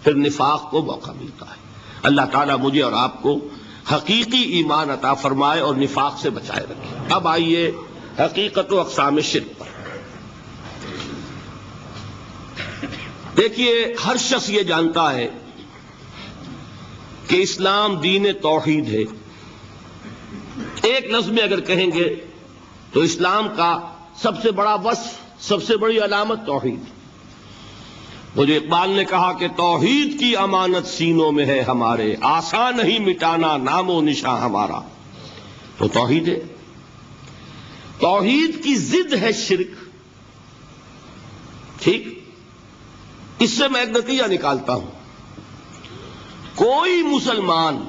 پھر نفاق کو موقع ملتا ہے. اللہ تعالیٰ مجھے اور آپ کو حقیقی ایمان عطا فرمائے اور نفاق سے بچائے رکھے. اب آئیے حقیقت و اقسام شرک پر. دیکھیے, ہر شخص یہ جانتا ہے کہ اسلام دین توحید ہے. ایک لفظ میں اگر کہیں گے تو اسلام کا سب سے بڑا وصف, سب سے بڑی علامت توحید. وہ جو اقبال نے کہا کہ توحید کی امانت سینوں میں ہے ہمارے, آسان نہیں مٹانا نام و نشاں ہمارا. تو توحید ہے. توحید کی ضد ہے شرک. ٹھیک, اس سے میں ایک نتیجہ نکالتا ہوں. کوئی مسلمان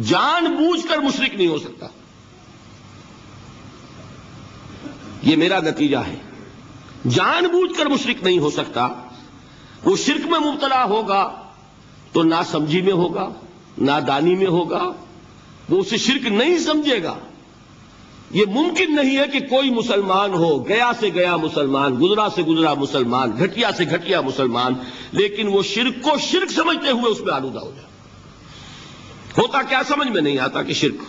جان بوجھ کر مشرک نہیں ہو سکتا. یہ میرا نتیجہ ہے. جان بوجھ کر مشرک نہیں ہو سکتا. وہ شرک میں مبتلا ہوگا تو ناسمجھی میں ہوگا, نادانی میں ہوگا, وہ اسے شرک نہیں سمجھے گا. یہ ممکن نہیں ہے کہ کوئی مسلمان ہو, گیا سے گیا مسلمان, گزرا سے گزرا مسلمان, گھٹیا سے گھٹیا مسلمان, لیکن وہ شرک کو شرک سمجھتے ہوئے اس میں آلودہ ہو جائے. ہوتا کیا سمجھ میں نہیں آتا کہ شرک.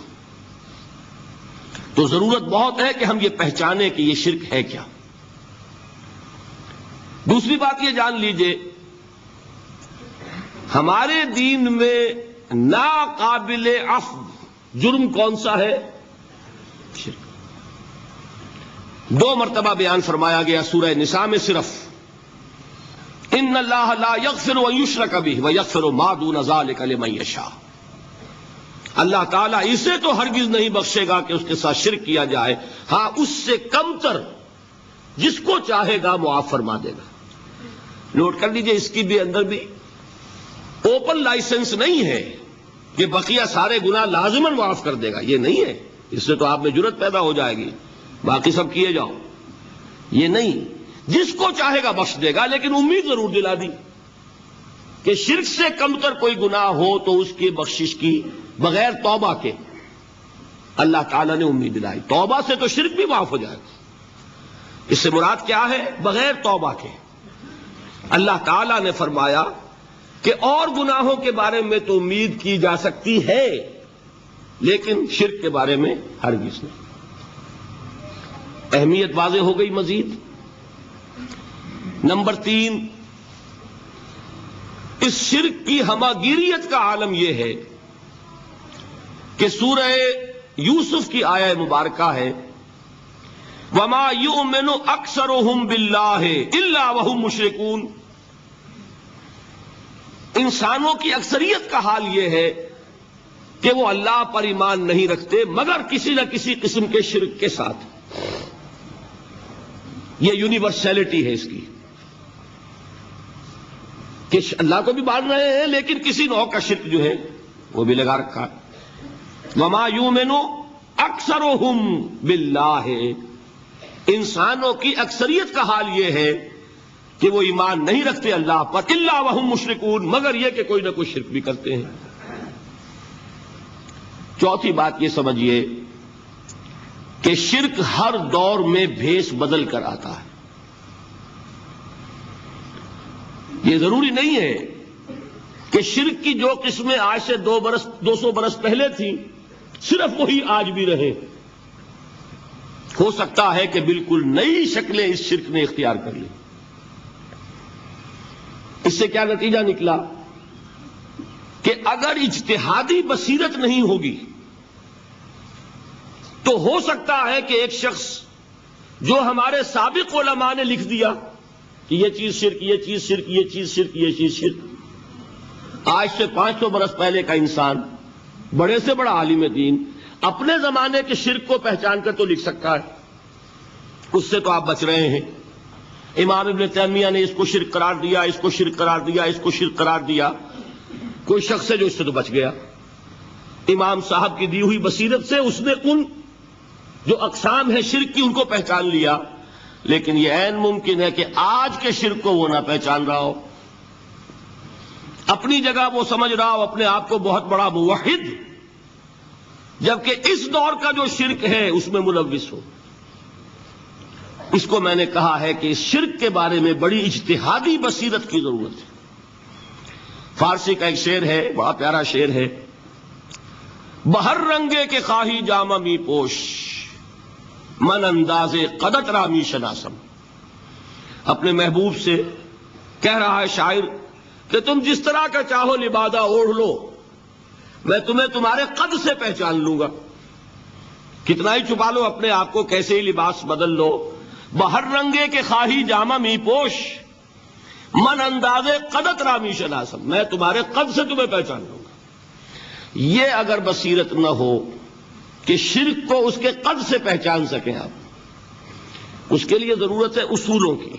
تو ضرورت بہت ہے کہ ہم یہ پہچانیں کہ یہ شرک ہے کیا. دوسری بات یہ جان لیجئے, ہمارے دین میں ناقابل عفو جرم کون سا ہے؟ شرک. 2 مرتبہ بیان فرمایا گیا سورہ نساء میں صرف, ان اللہ لا یغفر ان یشرک بہ ویغفر ما دون ذلک لمن یشاء. اللہ تعالیٰ اسے تو ہرگز نہیں بخشے گا کہ اس کے ساتھ شرک کیا جائے, ہاں اس سے کم تر جس کو چاہے گا معاف فرما دے گا. نوٹ کر لیجئے, اس کی بھی اندر بھی اوپن لائسنس نہیں ہے کہ بقیہ سارے گناہ لازماً معاف کر دے گا. یہ نہیں ہے. اس سے تو آپ میں جرت پیدا ہو جائے گی, باقی سب کیے جاؤ. یہ نہیں, جس کو چاہے گا بخش دے گا, لیکن امید ضرور دلا دی کہ شرک سے کم تر کوئی گناہ ہو تو اس کی بخشش کی بغیر توبہ کے. اللہ تعالیٰ نے امید دلائی. توبہ سے تو شرک بھی معاف ہو جائے گا. اس سے مراد کیا ہے؟ بغیر توبہ کے. اللہ تعالیٰ نے فرمایا کہ اور گناہوں کے بارے میں تو امید کی جا سکتی ہے لیکن شرک کے بارے میں ہرگز نہیں۔ اہمیت واضح ہو گئی مزید۔ نمبر 3، اس شرک کی ہماگیریت کا عالم یہ ہے کہ سورہ یوسف کی آیہ مبارکہ ہے وَمَا يُؤْمِنُ أَكْثَرُهُمْ بِاللَّهِ إِلَّا وَهُمْ مُشْرِكُونَ۔ انسانوں کی اکثریت کا حال یہ ہے کہ وہ اللہ پر ایمان نہیں رکھتے مگر کسی نہ کسی قسم کے شرک کے ساتھ۔ یہ یونیورسلٹی ہے اس کی کہ اللہ کو بھی مان رہے ہیں لیکن کسی نوع کا شرک جو ہے وہ بھی لگا رکھا ہے۔ وَمَا يُؤْمِنُ أَكْثَرُهُمْ بِاللَّهِ، انسانوں کی اکثریت کا حال یہ ہے کہ وہ ایمان نہیں رکھتے اللہ پر الا وہم مشرکون، مگر یہ کہ کوئی نہ کوئی شرک بھی کرتے ہیں۔ چوتھی بات یہ سمجھیے کہ شرک ہر دور میں بھیس بدل کر آتا ہے۔ یہ ضروری نہیں ہے کہ شرک کی جو قسمیں آج سے 200 برس پہلے تھیں صرف وہی آج بھی رہے۔ ہو سکتا ہے کہ بالکل نئی شکلیں اس شرک نے اختیار کر لی۔ اس سے کیا نتیجہ نکلا کہ اگر اجتہادی بصیرت نہیں ہوگی تو ہو سکتا ہے کہ ایک شخص جو ہمارے سابق علماء نے لکھ دیا کہ یہ چیز شرک، یہ چیز شرک، یہ چیز شرک، یہ چیز شرک، آج سے 500 برس پہلے کا انسان بڑے سے بڑا عالم دین اپنے زمانے کے شرک کو پہچان کر تو لکھ سکتا ہے، اس سے تو آپ بچ رہے ہیں۔ امام ابن تیمیہ نے اس کو شرک قرار دیا، اس کو شرک قرار دیا، اس کو شرک قرار دیا، کوئی شخص ہے جو اس سے تو بچ گیا۔ امام صاحب کی دی ہوئی بصیرت سے اس نے ان جو اقسام ہے شرک کی ان کو پہچان لیا، لیکن یہ عین ممکن ہے کہ آج کے شرک کو وہ نہ پہچان رہا ہو، اپنی جگہ وہ سمجھ رہا ہو اپنے آپ کو بہت بڑا موحد، جبکہ اس دور کا جو شرک ہے اس میں ملوث ہو۔ اس کو میں نے کہا ہے کہ اس شرک کے بارے میں بڑی اجتہادی بصیرت کی ضرورت ہے۔ فارسی کا ایک شعر ہے، بڑا پیارا شعر ہے، بہر رنگے کے خواہی جامہ می پوش من انداز قدت رامی شناسم۔ اپنے محبوب سے کہہ رہا ہے شاعر کہ تم جس طرح کا چاہو لبادہ اوڑھ لو، میں تمہیں تمہارے قد سے پہچان لوں گا۔ کتنا ہی چھپا لو اپنے آپ کو، کیسے ہی لباس بدل لو، بہر رنگے کے خواہی جامہ می پوش من انداز قدت رامی شناسم، میں تمہارے قد سے تمہیں پہچان لوں گا۔ یہ اگر بصیرت نہ ہو کہ شرک کو اس کے قد سے پہچان سکیں آپ، اس کے لیے ضرورت ہے اصولوں کی۔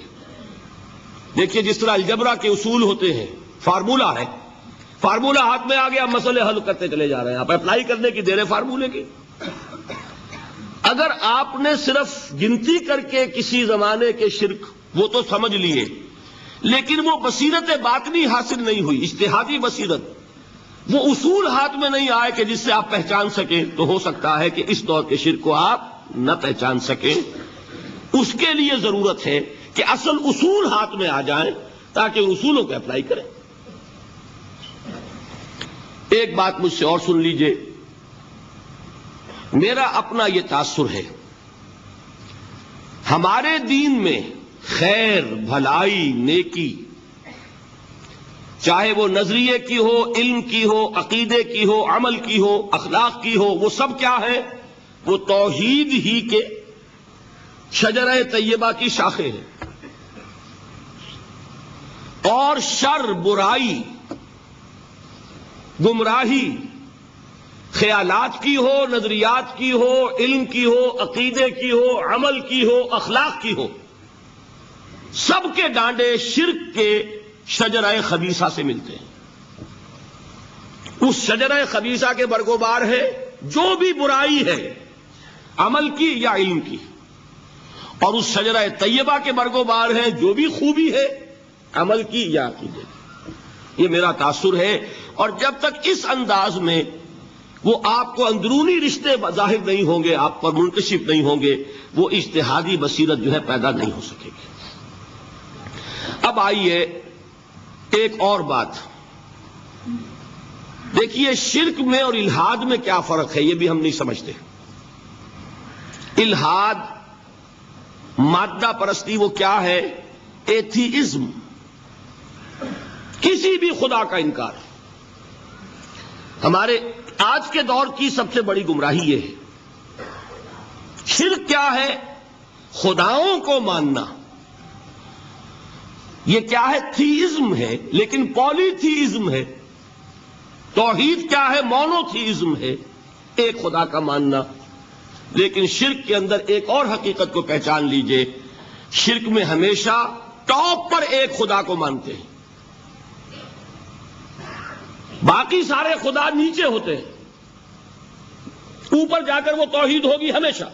دیکھیے جس طرح الجبرا کے اصول ہوتے ہیں، فارمولہ ہے، فارمولہ ہاتھ میں آ گیا، مسئلے حل کرتے چلے جا رہے ہیں، آپ اپلائی کرنے کی دیر ہے فارمولے کی۔ اگر آپ نے صرف گنتی کر کے کسی زمانے کے شرک وہ تو سمجھ لیے، لیکن وہ بصیرت باطنی حاصل نہیں ہوئی، اجتہادی بصیرت، وہ اصول ہاتھ میں نہیں آئے کہ جس سے آپ پہچان سکیں، تو ہو سکتا ہے کہ اس دور کے شرک کو آپ نہ پہچان سکیں۔ اس کے لیے ضرورت ہے کہ اصل اصول ہاتھ میں آ جائیں تاکہ ان اصولوں کو اپلائی کریں۔ ایک بات مجھ سے اور سن لیجئے، میرا اپنا یہ تاثر ہے، ہمارے دین میں خیر، بھلائی، نیکی، چاہے وہ نظریے کی ہو، علم کی ہو، عقیدے کی ہو، عمل کی ہو، اخلاق کی ہو، وہ سب کیا ہے؟ وہ توحید ہی کے شجرہ طیبہ کی شاخیں ہیں۔ اور شر، برائی، گمراہی، خیالات کی ہو، نظریات کی ہو، علم کی ہو، عقیدے کی ہو، عمل کی ہو، اخلاق کی ہو، سب کے ڈانڈے شرک کے شجرہ خبیثہ سے ملتے ہیں۔ اس شجرہ خبیثہ کے برگوبار ہے جو بھی برائی ہے، عمل کی یا علم کی، اور اس شجرہ طیبہ کے برگوبار ہے جو بھی خوبی ہے، عمل کی یا عقیدے کی۔ یہ میرا تاثر ہے، اور جب تک اس انداز میں وہ آپ کو اندرونی رشتے ظاہر نہیں ہوں گے، آپ پر منکشف نہیں ہوں گے، وہ اجتہادی بصیرت جو ہے پیدا نہیں ہو سکے گی۔ اب آئیے ایک اور بات دیکھیے، شرک میں اور الحاد میں کیا فرق ہے یہ بھی ہم نہیں سمجھتے۔ الحاد مادہ پرستی وہ کیا ہے؟ ایتھیزم، کسی بھی خدا کا انکار۔ ہمارے آج کے دور کی سب سے بڑی گمراہی یہ ہے۔ شرک کیا ہے؟ خداؤں کو ماننا۔ یہ کیا ہے؟ تھیزم ہے، لیکن پولی تھیزم ہے۔ توحید کیا ہے؟ مونو تھیزم ہے، ایک خدا کا ماننا۔ لیکن شرک کے اندر ایک اور حقیقت کو پہچان لیجئے، شرک میں ہمیشہ ٹاپ پر ایک خدا کو مانتے ہیں، باقی سارے خدا نیچے ہوتے ہیں، اوپر جا کر وہ توحید ہوگی ہمیشہ۔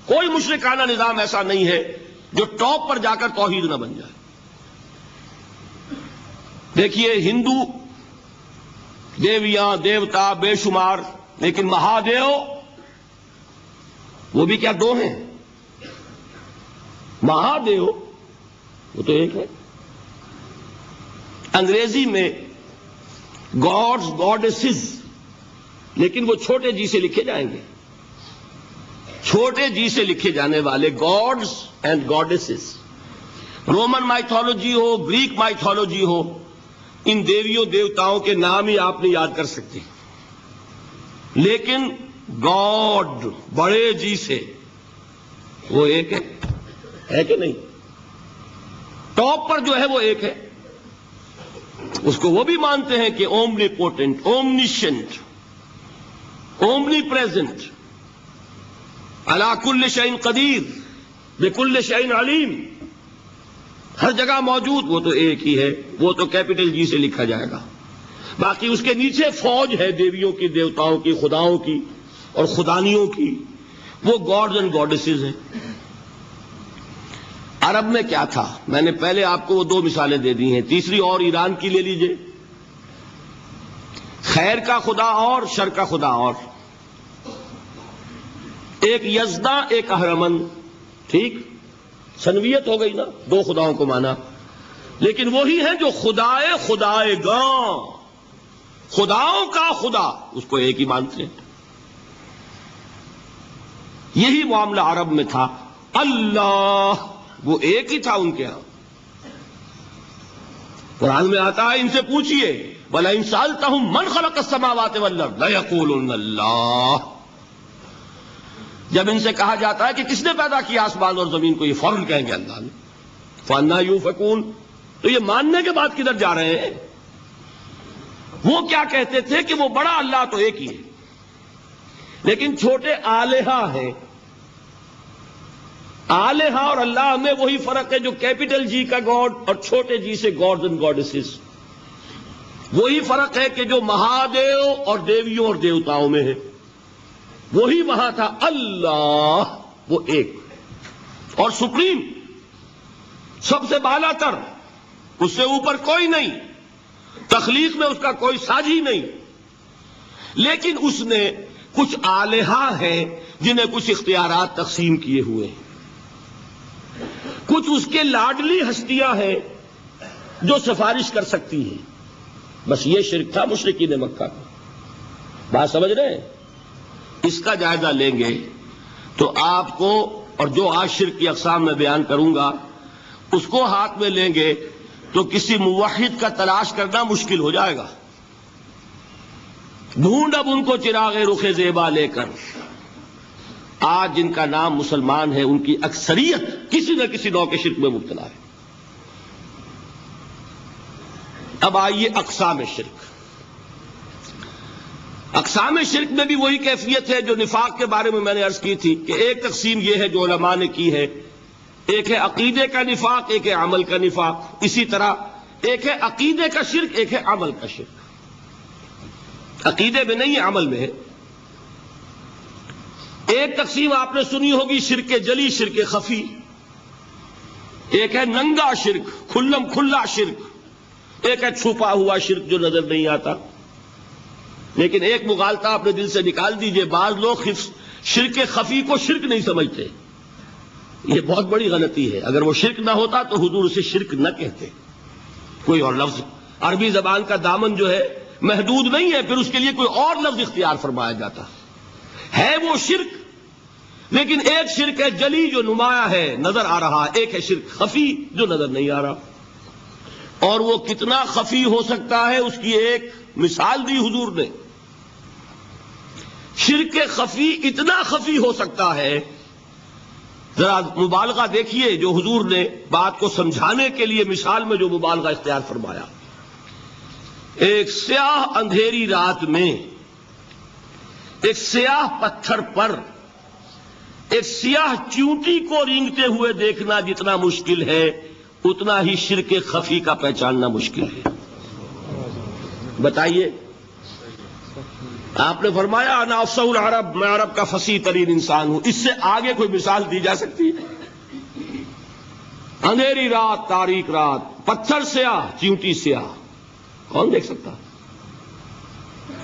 کوئی مشرکانہ نظام ایسا نہیں ہے جو ٹاپ پر جا کر توحید نہ بن جائے۔ دیکھیے، ہندو دیویاں دیوتا بے شمار، لیکن مہادیو وہ بھی کیا دو ہیں؟ مہادیو وہ تو ایک ہے۔ انگریزی میں گاڈز گاڈیسز، لیکن وہ چھوٹے جی سے لکھے جائیں گے، چھوٹے جی سے لکھے جانے والے gods and goddesses. Roman mythology ہو، گریک مائتھولوجی ہو، ان دیویوں دیوتاؤں کے نام ہی آپ نے یاد کر سکتے، لیکن گاڈ بڑے جی سے وہ ایک ہے کہ نہیں؟ ٹاپ پر جو ہے وہ ایک ہے، اس کو وہ بھی مانتے ہیں کہ اومنی پوٹنٹ، اومنیشنٹ، اومنی پریزنٹ، علی کل شیء قدیر، بکل شیء علیم، ہر جگہ موجود، وہ تو ایک ہی ہے، وہ تو کیپٹل جی سے لکھا جائے گا۔ باقی اس کے نیچے فوج ہے دیویوں کی، دیوتاؤں کی، خداؤں کی اور خدانیوں کی، وہ گاڈز اینڈ گاڈیسز ہیں۔ عرب میں کیا تھا؟ میں نے پہلے آپ کو وہ دو مثالیں دے دی ہیں، تیسری اور ایران کی لے لیجئے۔ خیر کا خدا اور شر کا خدا اور، ایک یزداں ایک اہرمن، ٹھیک، سنویت ہو گئی نا، دو خداؤں کو مانا، لیکن وہی ہیں جو خدائے خدائے گاں، خداؤں کا خدا، اس کو ایک ہی مانتے ہیں۔ یہی معاملہ عرب میں تھا، اللہ وہ ایک ہی تھا ان کے ہاں۔ قرآن میں آتا ہے، ان سے پوچھئے وَلَئِن سَأَلْتَهُم مَّنْ خَلَقَ السَّمَاوَاتِ وَالْأَرْضَ لَيَقُولُنَّ اللَّهُ، جب ان سے کہا جاتا ہے کہ کس نے پیدا کیا آسمان اور زمین کو، یہ فوراً کہیں گے اللہ نے۔ فَأَنَّىٰ يُؤْفَكُونَ، تو یہ ماننے کے بعد کدھر جا رہے ہیں؟ وہ کیا کہتے تھے کہ وہ بڑا اللہ تو ایک ہی ہے، لیکن چھوٹے آلہہ ہیں۔ آلہہ اور اللہ میں وہی فرق ہے جو کیپٹل جی کا گاڈ اور چھوٹے جی سے گاڈز اینڈ گاڈیسز، وہی فرق ہے کہ جو مہادیو اور دیویوں اور دیوتاؤں میں ہے، وہی وہاں تھا۔ اللہ وہ ایک اور سپریم، سب سے بالا تر، اس سے اوپر کوئی نہیں، تخلیق میں اس کا کوئی ساجی نہیں، لیکن اس نے کچھ آلہہ ہیں جنہیں کچھ اختیارات تقسیم کیے ہوئے ہیں، کچھ اس کے لاڈلی ہستیاں ہیں جو سفارش کر سکتی ہیں۔ بس یہ شرک تھا مشرکین مکہ کا۔ بات سمجھ رہے ہیں؟ اس کا جائزہ لیں گے تو آپ کو، اور جو آج شرک کی اقسام میں بیان کروں گا اس کو ہاتھ میں لیں گے تو کسی موحد کا تلاش کرنا مشکل ہو جائے گا۔ ڈھونڈ اب ان کو چراغ رخ زیبا لے کر، آج جن کا نام مسلمان ہے ان کی اکثریت کسی نہ کسی نوع کے شرک میں مبتلا ہے۔ اب آئیے اقسام شرک۔ اقسام شرک میں بھی وہی کیفیت ہے جو نفاق کے بارے میں میں نے عرض کی تھی کہ ایک تقسیم یہ ہے جو علماء نے کی ہے، ایک ہے عقیدے کا نفاق، ایک ہے عمل کا نفاق۔ اسی طرح ایک ہے عقیدے کا شرک، ایک ہے عمل کا شرک۔ عقیدے میں نہیں ہے، عمل میں ہے۔ ایک تقسیم آپ نے سنی ہوگی شرک جلی، شرک خفی۔ ایک ہے ننگا شرک، کھلم کھلا شرک۔ ایک ہے چھپا ہوا شرک جو نظر نہیں آتا۔ لیکن ایک مغالطہ اپنے دل سے نکال دیجئے، بعض لوگ شرک خفی کو شرک نہیں سمجھتے، یہ بہت بڑی غلطی ہے. اگر وہ شرک نہ ہوتا تو حضور اسے شرک نہ کہتے. کوئی اور لفظ، عربی زبان کا دامن جو ہے محدود نہیں ہے، پھر اس کے لیے کوئی اور لفظ اختیار فرمایا جاتا ہے. وہ شرک، لیکن ایک شرک ہے جلی جو نمایاں ہے، نظر آ رہا، ایک ہے شرک خفی جو نظر نہیں آ رہا. اور وہ کتنا خفی ہو سکتا ہے اس کی ایک مثال دی حضور نے. شرک خفی اتنا خفی ہو سکتا ہے، ذرا مبالغہ دیکھیے جو حضور نے بات کو سمجھانے کے لیے مثال میں جو مبالغہ اختیار فرمایا. ایک سیاہ اندھیری رات میں ایک سیاہ پتھر پر ایک سیاہ چیونٹی کو رینگتے ہوئے دیکھنا جتنا مشکل ہے، اتنا ہی شرک خفی کا پہچاننا مشکل ہے. بتائیے، آپ نے فرمایا انا افصح العرب، میں عرب کا فصیح ترین انسان ہوں. اس سے آگے کوئی مثال دی جا سکتی ہے؟ اندھیری رات، تاریک رات، پتھر سیاہ، چیونٹی سیاہ، کون دیکھ سکتا؟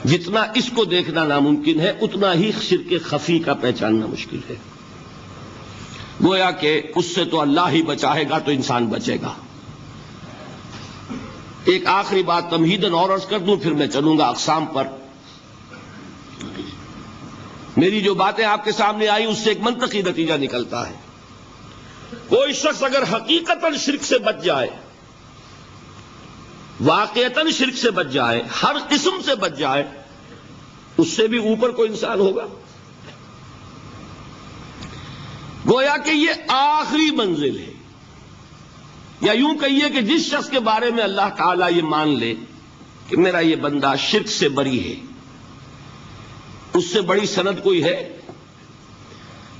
جتنا اس کو دیکھنا ناممکن ہے، اتنا ہی شرک خفی کا پہچاننا مشکل ہے. گویا کہ اس سے تو اللہ ہی بچائے گا تو انسان بچے گا. ایک آخری بات تمہیداً اور عرض کر دوں، پھر میں چلوں گا اقسام پر. میری جو باتیں آپ کے سامنے آئی اس سے ایک منطقی نتیجہ نکلتا ہے. کوئی شخص اگر حقیقتاً شرک سے بچ جائے، واقعتاً شرک سے بچ جائے، ہر قسم سے بچ جائے، اس سے بھی اوپر کوئی انسان ہوگا. گویا کہ یہ آخری منزل ہے. یا یوں کہیے کہ جس شخص کے بارے میں اللہ تعالیٰ یہ مان لے کہ میرا یہ بندہ شرک سے بری ہے، اس سے بڑی سند کوئی ہے؟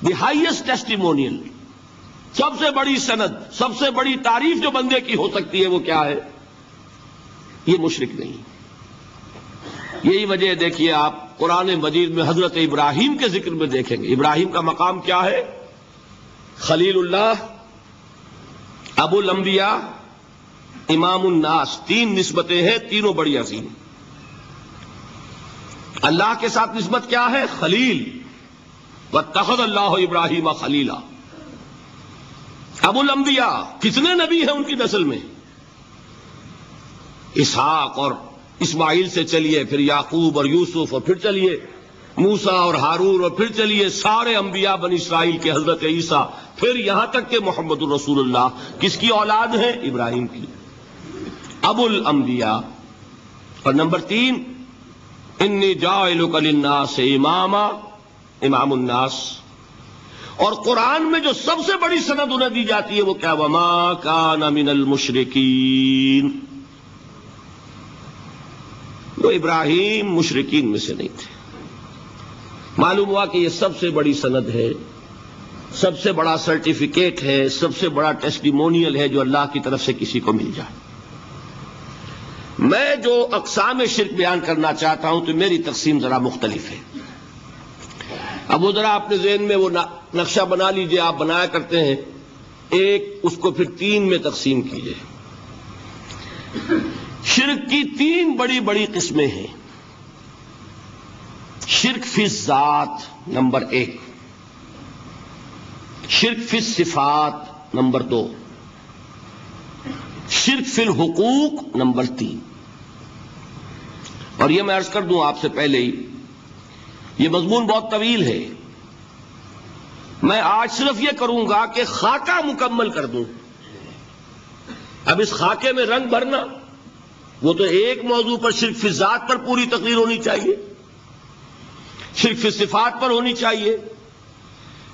دی ہائیسٹ ٹیسٹیمونیل، سب سے بڑی سند، سب سے بڑی تعریف جو بندے کی ہو سکتی ہے وہ کیا ہے؟ یہ مشرک نہیں. یہی وجہ ہے، دیکھیے آپ قرآن مجید میں حضرت ابراہیم کے ذکر میں دیکھیں گے. ابراہیم کا مقام کیا ہے؟ خلیل اللہ، ابو الانبیاء، امام الناس. تین نسبتیں ہیں، تینوں بڑی عظیم. اللہ کے ساتھ نسبت کیا ہے؟ خلیل. واتخذ اللہ ابراہیم خلیلا. ابو الانبیاء، کتنے نبی ہیں ان کی نسل میں؟ اسحاق اور اسماعیل سے چلیے، پھر یعقوب اور یوسف، اور پھر چلیے موسیٰ اور ہارون، اور پھر چلیے سارے انبیاء بنی اسرائیل کے، حضرت عیسیٰ، پھر یہاں تک کہ محمد الرسول اللہ. کس کی اولاد ہے؟ ابراہیم کی. ابو الانبیاء. اور نمبر 3، انی جاعلک للناس اماما، امام الناس. اور قرآن میں جو سب سے بڑی سند انہیں دی جاتی ہے وہ کیا؟ وما کان من المشرکین. وہ ابراہیم مشرکین میں سے نہیں تھے. معلوم ہوا کہ یہ سب سے بڑی سند ہے، سب سے بڑا سرٹیفکیٹ ہے، سب سے بڑا ٹیسٹیمونیل ہے جو اللہ کی طرف سے کسی کو مل جائے. میں جو اقسام شرک بیان کرنا چاہتا ہوں تو میری تقسیم ذرا مختلف ہے. اب وہ ذرا اپنے ذہن میں وہ نقشہ بنا لیجئے، آپ بنایا کرتے ہیں. ایک اس کو پھر 3 میں تقسیم کیجئے. شرک کی 3 بڑی بڑی قسمیں ہیں. شرک فی الذات نمبر 1، شرک فی الصفات نمبر 2، شرک فی الحقوق نمبر 3. اور یہ میں عرض کر دوں آپ سے پہلے ہی، یہ مضمون بہت طویل ہے. میں آج صرف یہ کروں گا کہ خاکہ مکمل کر دوں. اب اس خاکے میں رنگ بھرنا، وہ تو ایک موضوع پر شرک فی الذات پر پوری تقریر ہونی چاہیے، شرک فی الصفات پر ہونی چاہیے.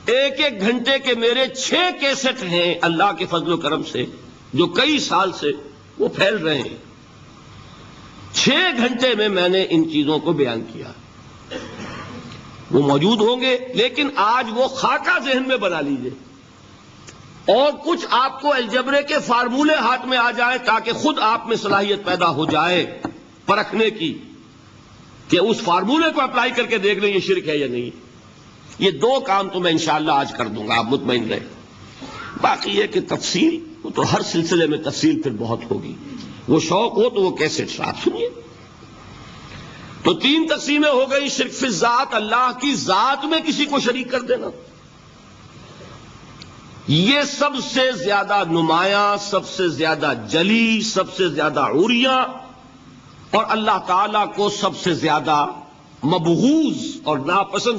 ایک ایک گھنٹے کے میرے 6 کیسٹ ہیں اللہ کے فضل و کرم سے، جو کئی سال سے وہ پھیل رہے ہیں. 6 گھنٹے میں میں نے ان چیزوں کو بیان کیا. وہ موجود ہوں گے، لیکن آج وہ خاکہ ذہن میں بنا لیجئے، اور کچھ آپ کو الجبرے کے فارمولے ہاتھ میں آ جائیں تاکہ خود آپ میں صلاحیت پیدا ہو جائے پرکھنے کی کہ اس فارمولے کو اپلائی کر کے دیکھ لیں یہ شرک ہے یا نہیں. یہ 2 کام تو میں انشاءاللہ آج کر دوں گا، آپ مطمئن رہیں. باقی یہ کہ تفصیل، وہ تو ہر سلسلے میں تفصیل پھر بہت ہوگی. وہ شوق ہو تو وہ کیسٹ آپ سنیے. تو 3 تقسیمیں ہو گئی. شرک فی الذات، اللہ کی ذات میں کسی کو شریک کر دینا. یہ سب سے زیادہ نمایاں، سب سے زیادہ جلی، سب سے زیادہ عریاں اور اللہ تعالی کو سب سے زیادہ مبغوض اور ناپسند